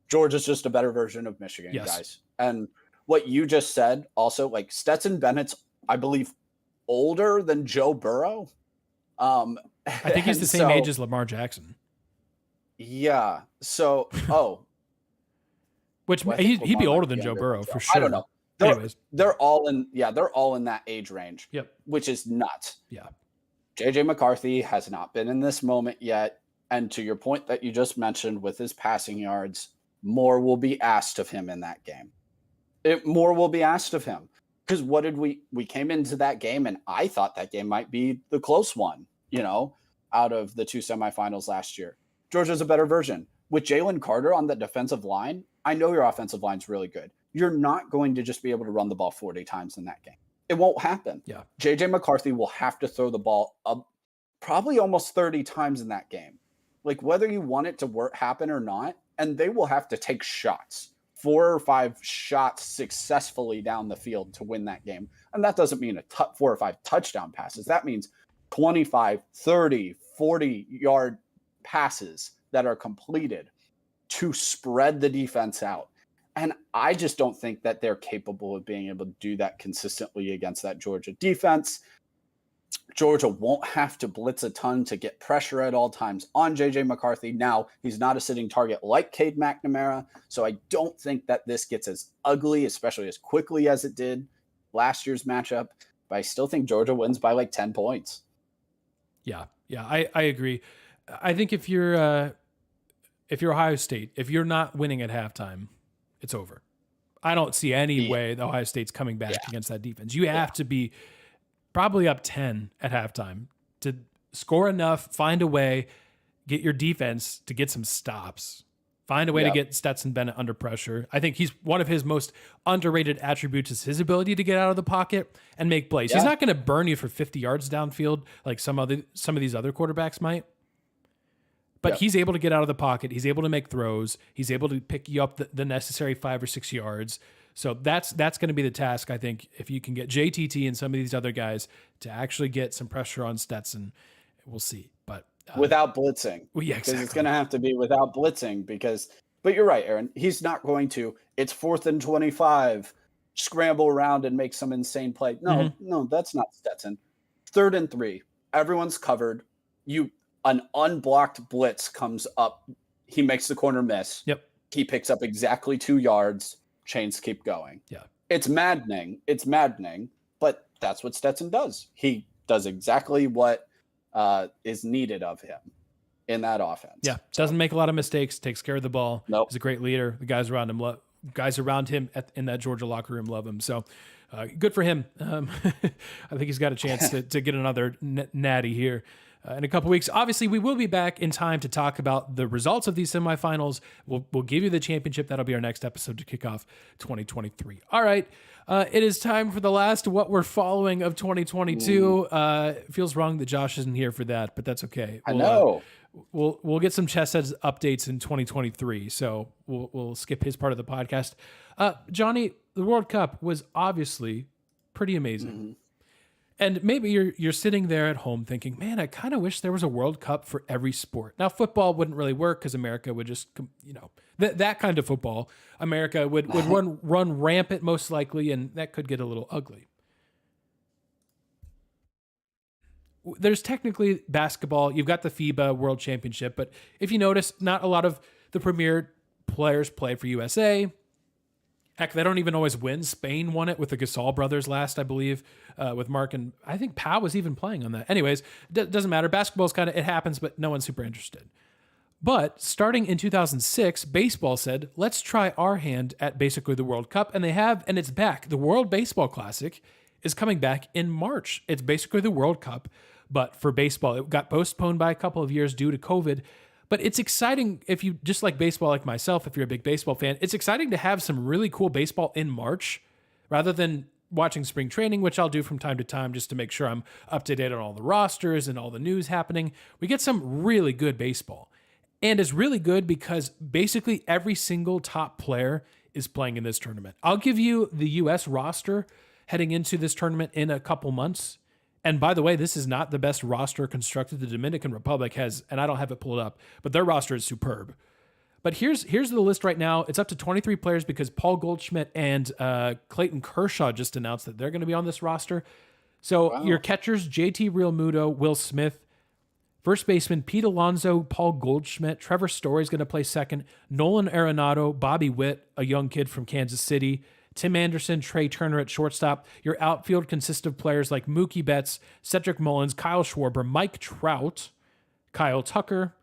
Georgia's just a better version of Michigan, guys. And what you just said also, like Stetson Bennett's, I believe, older than Joe Burrow. I think he's the same age as Lamar Jackson. Yeah. So, which he'd be older than Joe Burrow for sure. I don't know. They're all in that age range. Yep. Which is nuts. Yeah. JJ McCarthy has not been in this moment yet. And to your point that you just mentioned with his passing yards, more will be asked of him in that game. More will be asked of him. Because what did we came into that game and I thought that game might be the close one, out of the 2 semifinals last year. Georgia's a better version. With Jalen Carter on the defensive line, I know your offensive line's really good. You're not going to just be able to run the ball 40 times in that game. It won't happen. Yeah. JJ McCarthy will have to throw the ball up probably almost 30 times in that game. Like whether you want it to happen or not, and they will have to take shots, 4 or 5 shots successfully down the field to win that game. And that doesn't mean 4 or 5 touchdown passes. That means 25, 30, 40-yard passes that are completed to spread the defense out. And I just don't think that they're capable of being able to do that consistently against that Georgia defense. Georgia won't have to blitz a ton to get pressure at all times on JJ McCarthy. Now, he's not a sitting target like Cade McNamara, so I don't think that this gets as ugly, especially as quickly as it did last year's matchup. But I still think Georgia wins by like 10 points. Yeah, I agree. I think if you're Ohio State, if you're not winning at halftime, it's over. I don't see any way that Ohio State's coming back against that defense. You have to be probably up 10 at halftime to score enough, find a way, get your defense to get some stops, find a way to get Stetson Bennett under pressure. I think he's one of his most underrated attributes is his ability to get out of the pocket and make plays. He's not going to burn you for 50 yards downfield like some of these other quarterbacks might. But he's able to get out of the pocket. He's able to make throws. He's able to pick you up the necessary 5 or 6 yards. So that's going to be the task, I think, if you can get JTT and some of these other guys to actually get some pressure on Stetson. We'll see. But without blitzing. Well, yeah, exactly. Because it's going to have to be without blitzing but you're right, Aaron. He's not going to, it's 4th and 25, scramble around and make some insane play. No, that's not Stetson. 3rd and 3, everyone's covered. An unblocked blitz comes up. He makes the corner miss. Yep. He picks up exactly 2 yards. Chains keep going. Yeah. It's maddening. But that's what Stetson does. He does exactly what is needed of him in that offense. Yeah. Doesn't make a lot of mistakes. Takes care of the ball. Nope. He's a great leader. The guys around him in that Georgia locker room love him. So good for him. I think he's got a chance to get another natty here in a couple weeks. Obviously, we will be back in time to talk about the results of these semifinals. We'll give you the championship. That'll be our next episode to kick off 2023. All right. It is time for the last What We're Following of 2022. It feels wrong that Josh isn't here for that, but that's okay. I know. We'll get some Chessheads updates in 2023, so we'll skip his part of the podcast. Johnny, the World Cup was obviously pretty amazing. Mm-hmm. And maybe you're sitting there at home thinking, man, I kind of wish there was a World Cup for every sport. Now, football wouldn't really work because America would just, that kind of football, America would run rampant most likely, and that could get a little ugly. There's technically basketball. You've got the FIBA World Championship, but if you notice, not a lot of the premier players play for USA. Heck, they don't even always win. Spain won it with the Gasol brothers last, I believe, with Mark, and I think Pau was even playing on that. Anyways, doesn't matter. Basketball's it happens, but no one's super interested. But starting in 2006, baseball said, let's try our hand at basically the World Cup, and they have, and it's back. The World Baseball Classic is coming back in March. It's basically the World Cup, but for baseball. It got postponed by a couple of years due to COVID. But it's exciting if you just like baseball like myself, if you're a big baseball fan, it's exciting to have some really cool baseball in March rather than watching spring training, which I'll do from time to time just to make sure I'm up to date on all the rosters and all the news happening. We get some really good baseball. And it's really good because basically every single top player is playing in this tournament. I'll give you the U.S. roster heading into this tournament in a couple months. And by the way, this is not the best roster constructed. The Dominican Republic has, and I don't have it pulled up, but their roster is superb. But here's the list right now. It's up to 23 players because Paul Goldschmidt and Clayton Kershaw just announced that they're going to be on this roster. So your catchers, JT Realmuto, Will Smith. First baseman, Pete Alonso, Paul Goldschmidt. Trevor Story's going to play second. Nolan Arenado, Bobby Witt, a young kid from Kansas City. Tim Anderson, Trey Turner at shortstop. Your outfield consists of players like Mookie Betts, Cedric Mullins, Kyle Schwarber, Mike Trout, Kyle Tucker,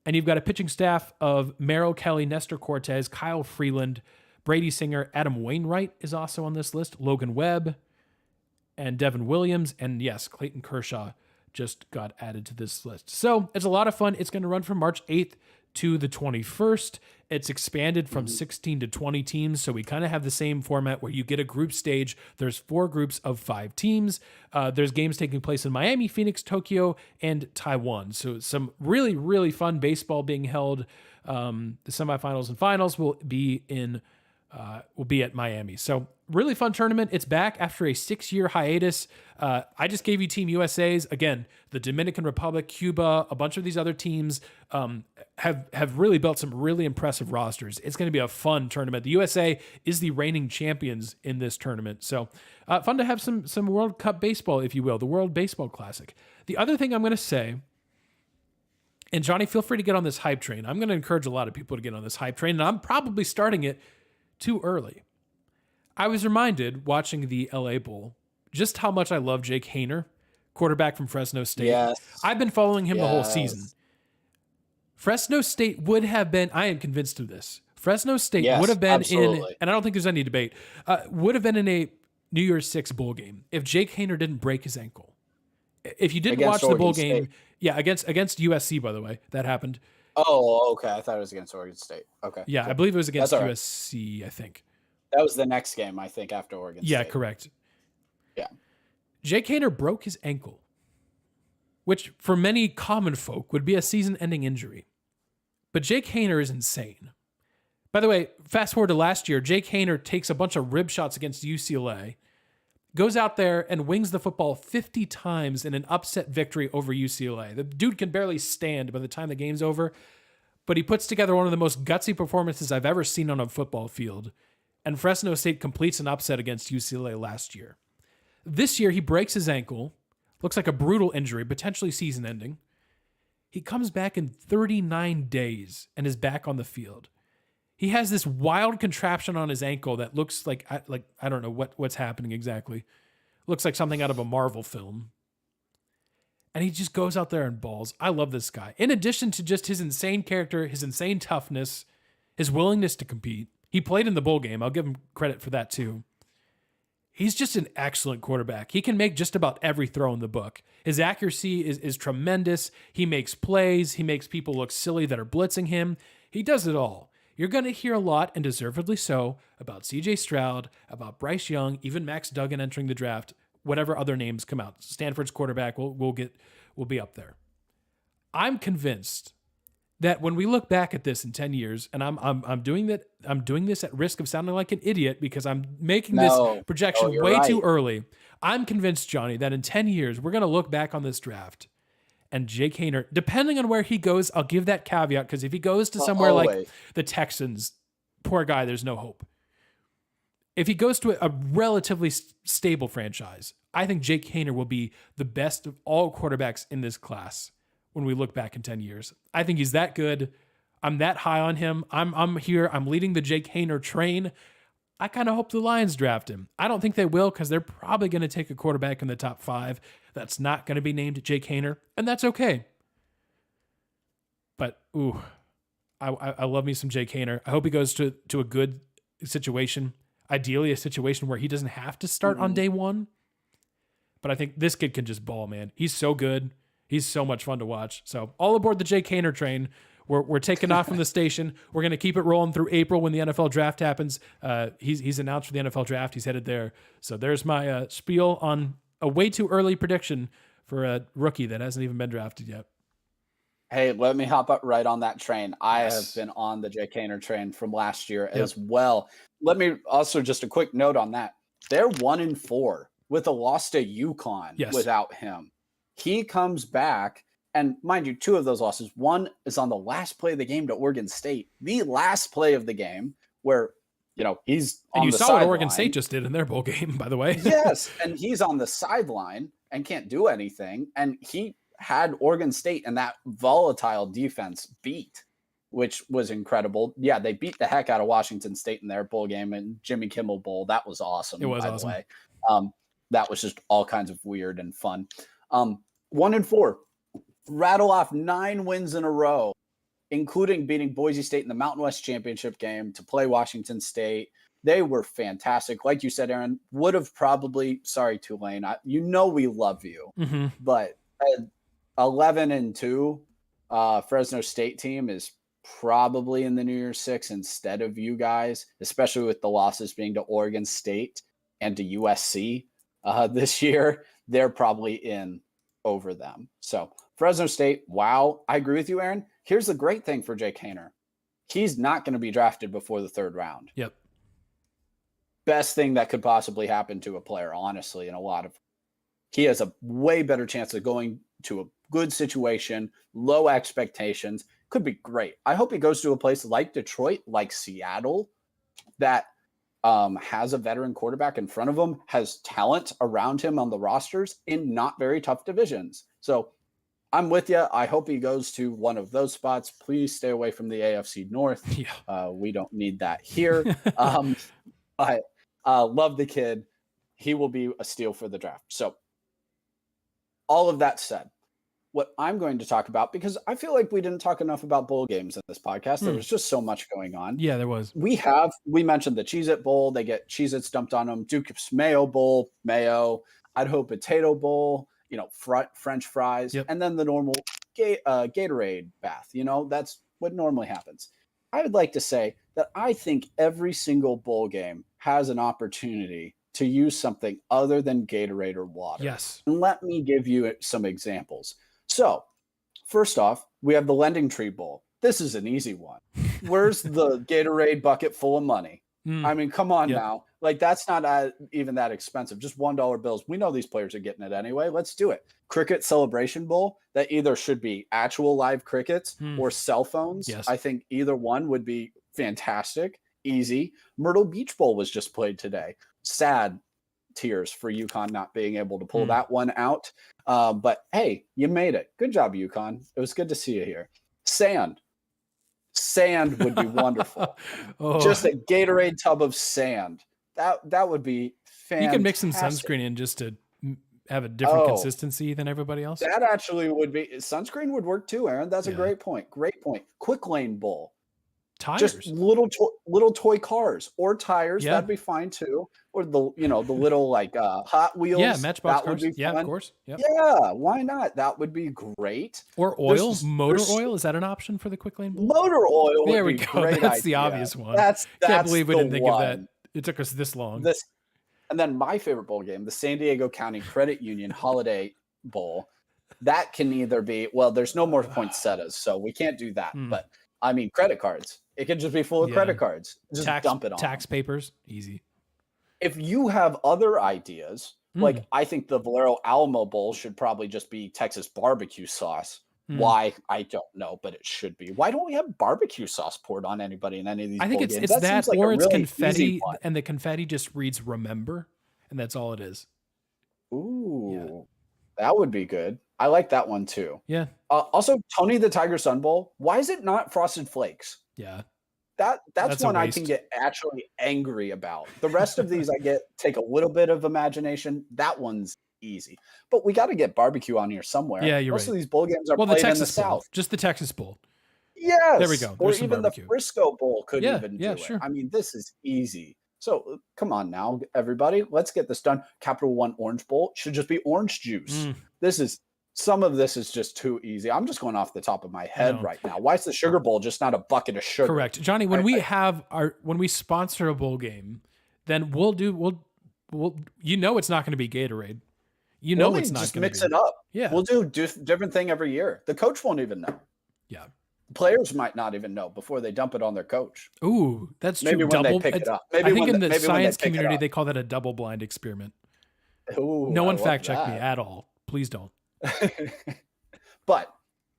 and you've got a pitching staff of Merrill Kelly, Nestor Cortez, Kyle Freeland, Brady Singer, Adam Wainwright is also on this list, Logan Webb, and Devin Williams, and yes, Clayton Kershaw just got added to this list. So it's a lot of fun. It's going to run from March 8th to the 21st. It's expanded from 16 to 20 teams, so we kind of have the same format where you get a group stage. There's 4 groups of 5 teams. There's games taking place in Miami, Phoenix, Tokyo, and Taiwan. So some really, really fun baseball being held. The semifinals and finals will be at Miami. So really fun tournament. It's back after a 6-year hiatus. I just gave you Team USA's. Again, the Dominican Republic, Cuba, a bunch of these other teams have really built some really impressive rosters. It's going to be a fun tournament. The USA is the reigning champions in this tournament. So fun to have some World Cup baseball, if you will, the World Baseball Classic. The other thing I'm going to say, and Johnny, feel free to get on this hype train. I'm going to encourage a lot of people to get on this hype train, and I'm probably starting it too early. I was reminded watching the LA Bowl just how much I love Jake Haener, quarterback from Fresno State. Yes. I've been following him the whole season. Fresno State would have been, I am convinced of this. Fresno State would have been in, and I don't think there's any debate, would have been in a New Year's Six bowl game if Jake Haener didn't break his ankle. If you didn't watch the bowl game, against USC, by the way, that happened. Oh, okay. I thought it was against Oregon State. Okay. Yeah, cool. I believe it was against USC, I think. That was the next game, I think, after Oregon State. Yeah, correct. Yeah. Jake Haener broke his ankle, which for many common folk would be a season-ending injury. But Jake Haener is insane. By the way, fast forward to last year, Jake Haener takes a bunch of rib shots against UCLA, goes out there and wings the football 50 times in an upset victory over UCLA. The dude can barely stand by the time the game's over, but he puts together one of the most gutsy performances I've ever seen on a football field. And Fresno State completes an upset against UCLA last year. This year, he breaks his ankle. Looks like a brutal injury, potentially season-ending. He comes back in 39 days and is back on the field. He has this wild contraption on his ankle that looks like I don't know what's happening exactly. Looks like something out of a Marvel film. And he just goes out there and balls. I love this guy. In addition to just his insane character, his insane toughness, his willingness to compete. He played in the bowl game. I'll give him credit for that too. He's just an excellent quarterback. He can make just about every throw in the book. His accuracy is tremendous. He makes plays. He makes people look silly that are blitzing him. He does it all. You're going to hear a lot, and deservedly so, about C.J. Stroud, about Bryce Young, even Max Duggan entering the draft, whatever other names come out. Stanford's quarterback will be up there. I'm convinced that when we look back at this in 10 years, and I'm doing this at risk of sounding like an idiot because I'm making this projection way too early. I'm convinced, Johnny, that in 10 years, we're going to look back on this draft and Jake Haener, depending on where he goes, I'll give that caveat because if he goes to somewhere like the Texans, poor guy, there's no hope. If he goes to a relatively stable franchise, I think Jake Haener will be the best of all quarterbacks in this class when we look back in 10 years. I think he's that good. I'm that high on him. I'm here. I'm leading the Jake Haener train. I kind of hope the Lions draft him. I don't think they will because they're probably going to take a quarterback in the top 5 that's not going to be named Jake Haener, and that's okay. But, I love me some Jake Haener. I hope he goes to a good situation, ideally a situation where he doesn't have to start on day one. But I think this kid can just ball, man. He's so good. He's so much fun to watch. So all aboard the Jake Haener train. We're taking off from the station. We're going to keep it rolling through April when the NFL draft happens. He's announced for the NFL draft. He's headed there. So there's my spiel on a way too early prediction for a rookie that hasn't even been drafted yet. Hey, let me hop up right on that train. I have been on the Jake Haener train from last year as well. Let me also just a quick note on that. They're 1-4 with a loss to UConn without him. He comes back. And mind you, 2 of those losses, one is on the last play of the game to Oregon State, the last play of the game where, he's on the sideline. And you saw what Oregon State just did in their bowl game, by the way. Yes, and he's on the sideline and can't do anything. And he had Oregon State and that volatile defense beat, which was incredible. Yeah, they beat the heck out of Washington State in their bowl game and Jimmy Kimmel Bowl. That was awesome. It was awesome. By the way. That was just all kinds of weird and fun. 1-4. Rattle off 9 wins in a row, including beating Boise State in the Mountain West Championship game to play Washington State. They were fantastic. Like you said, Aaron, would have probably, sorry, Tulane, we love you, but 11-2 Fresno State team is probably in the New Year's Six instead of you guys, especially with the losses being to Oregon State and to USC this year. They're probably in over them. So Fresno State, wow. I agree with you, Aaron. Here's the great thing for Jake Haener. He's not going to be drafted before the 3rd round. Yep. best thing that could possibly happen to a player, honestly. He has a way better chance of going to a good situation, low expectations. Could be great. I hope he goes to a place like Detroit, like Seattle, that has a veteran quarterback in front of him, has talent around him on the rosters in not very tough divisions. So I'm with you. I hope he goes to one of those spots. Please stay away from the AFC North. Yeah. We don't need that here. I love the kid. He will be a steal for the draft. So all of that said, what I'm going to talk about, because I feel like we didn't talk enough about bowl games in this podcast. There was just so much going on. Yeah, there was. We mentioned the Cheez-It Bowl. They get Cheez-Its dumped on them. Duke's Mayo Bowl, mayo. Idaho Potato Bowl, French fries, and then the normal Gatorade bath. That's what normally happens. I would like to say that I think every single bowl game has an opportunity to use something other than Gatorade or water. Yes. And let me give you some examples. So, first off, we have the Lending Tree Bowl. This is an easy one. Where's the Gatorade bucket full of money? I mean, come on now. Like, that's not even that expensive. Just $1 bills. We know these players are getting it anyway. Let's do it. Cricket Celebration Bowl, that either should be actual live crickets or cell phones. Yes. I think either one would be fantastic. Easy. Myrtle Beach Bowl was just played today. Sad tears for UConn not being able to pull that one out. But hey, you made it. Good job, UConn. It was good to see you here. Sand would be wonderful. Just a Gatorade tub of sand. That would be fantastic. You can mix some sunscreen in just to have a different consistency than everybody else. That actually would be. Sunscreen would work too, Aaron. That's a great point. Great point. Quick Lane Bowl. Tires. Just little toy cars or tires. That'd be fine too. Or the little like Hot Wheels. Yeah, Matchbox cars. Would be fun. Of course. Yep. Yeah, why not? That would be great. Or oil, motor oil. Is that an option for the Quick Lane Bowl? Motor oil. There we go. That's idea. The obvious one. Can't believe we didn't think of that. It took us this long. And then my favorite bowl game, the San Diego County Credit Union Holiday Bowl. That can either be, there's no more poinsettias, so we can't do that. But I mean, credit cards. It could just be full of credit cards. Just dump it on. Tax papers, easy. If you have other ideas, like I think the Valero Alamo Bowl should probably just be Texas barbecue sauce. Why? I don't know, but it should be. Why don't we have barbecue sauce poured on anybody in any of these I think bowl it's games? that or it's confetti, and the confetti just reads remember, and that's all it is. Ooh, that would be good. I like that one too. Yeah. Also, Tony the Tiger Sun Bowl. Why is it not Frosted Flakes? Yeah. That's one I can get actually angry about. The rest of these take a little bit of imagination. That one's easy. But we got to get barbecue on here somewhere. Yeah, you're right. Most of these bowl games are played in the South. Just the Texas Bowl. Yes. There we go. Or even the Frisco Bowl could even do sure. it. I mean, this is easy. So come on now, everybody. Let's get this done. Capital One Orange Bowl should just be orange juice. Some of this is just too easy. I'm just going off the top of my head right now. Why is the Sugar Bowl just not a bucket of sugar? Correct. Johnny, when we sponsor a bowl game, then we'll it's not going to be Gatorade. It's not going to be. Just mix it up. Yeah. We'll do different thing every year. The coach won't even know. Yeah. Players might not even know before they dump it on their coach. Ooh, that's true. Maybe when they pick it up. I think in the science community, they call that a double blind experiment. Ooh, no one fact check me at all. Please don't. But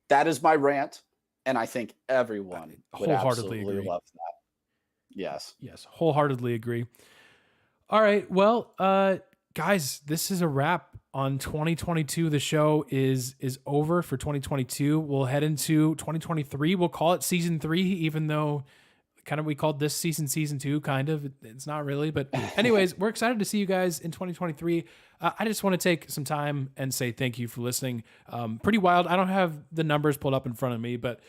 that is my rant, and I think everyone would wholeheartedly absolutely agree. love that. Yes, wholeheartedly agree. All right, well, guys, this is a wrap on 2022. The show is over for 2022. We'll head into 2023. We'll call it season 3, even though kind of we called this season 2. Kind of, it's not really, but anyways, we're excited to see you guys in 2023. I just want to take some time and say thank you for listening. Pretty wild. I don't have the numbers pulled up in front of me, but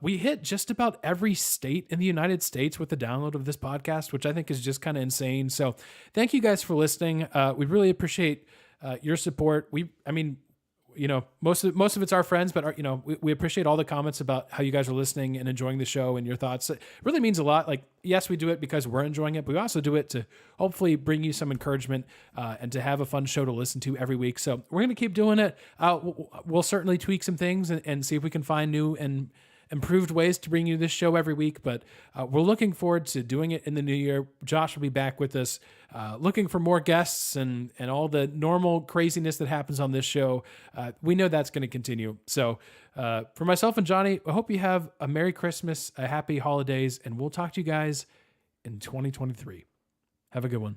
we hit just about every state in the United States with the download of this podcast, which I think is just kind of insane. So thank you guys for listening. We really appreciate your support. Most of it's our friends, but we appreciate all the comments about how you guys are listening and enjoying the show and your thoughts. It really means a lot. Like, yes, we do it because we're enjoying it, but we also do it to hopefully bring you some encouragement and to have a fun show to listen to every week. So we're going to keep doing it. We'll certainly tweak some things and see if we can find new and improved ways to bring you this show every week, but we're looking forward to doing it in the new year. Josh will be back with us, looking for more guests and all the normal craziness that happens on this show. We know that's going to continue. So for myself and Johnny, I hope you have a Merry Christmas, a Happy Holidays, and we'll talk to you guys in 2023. Have a good one.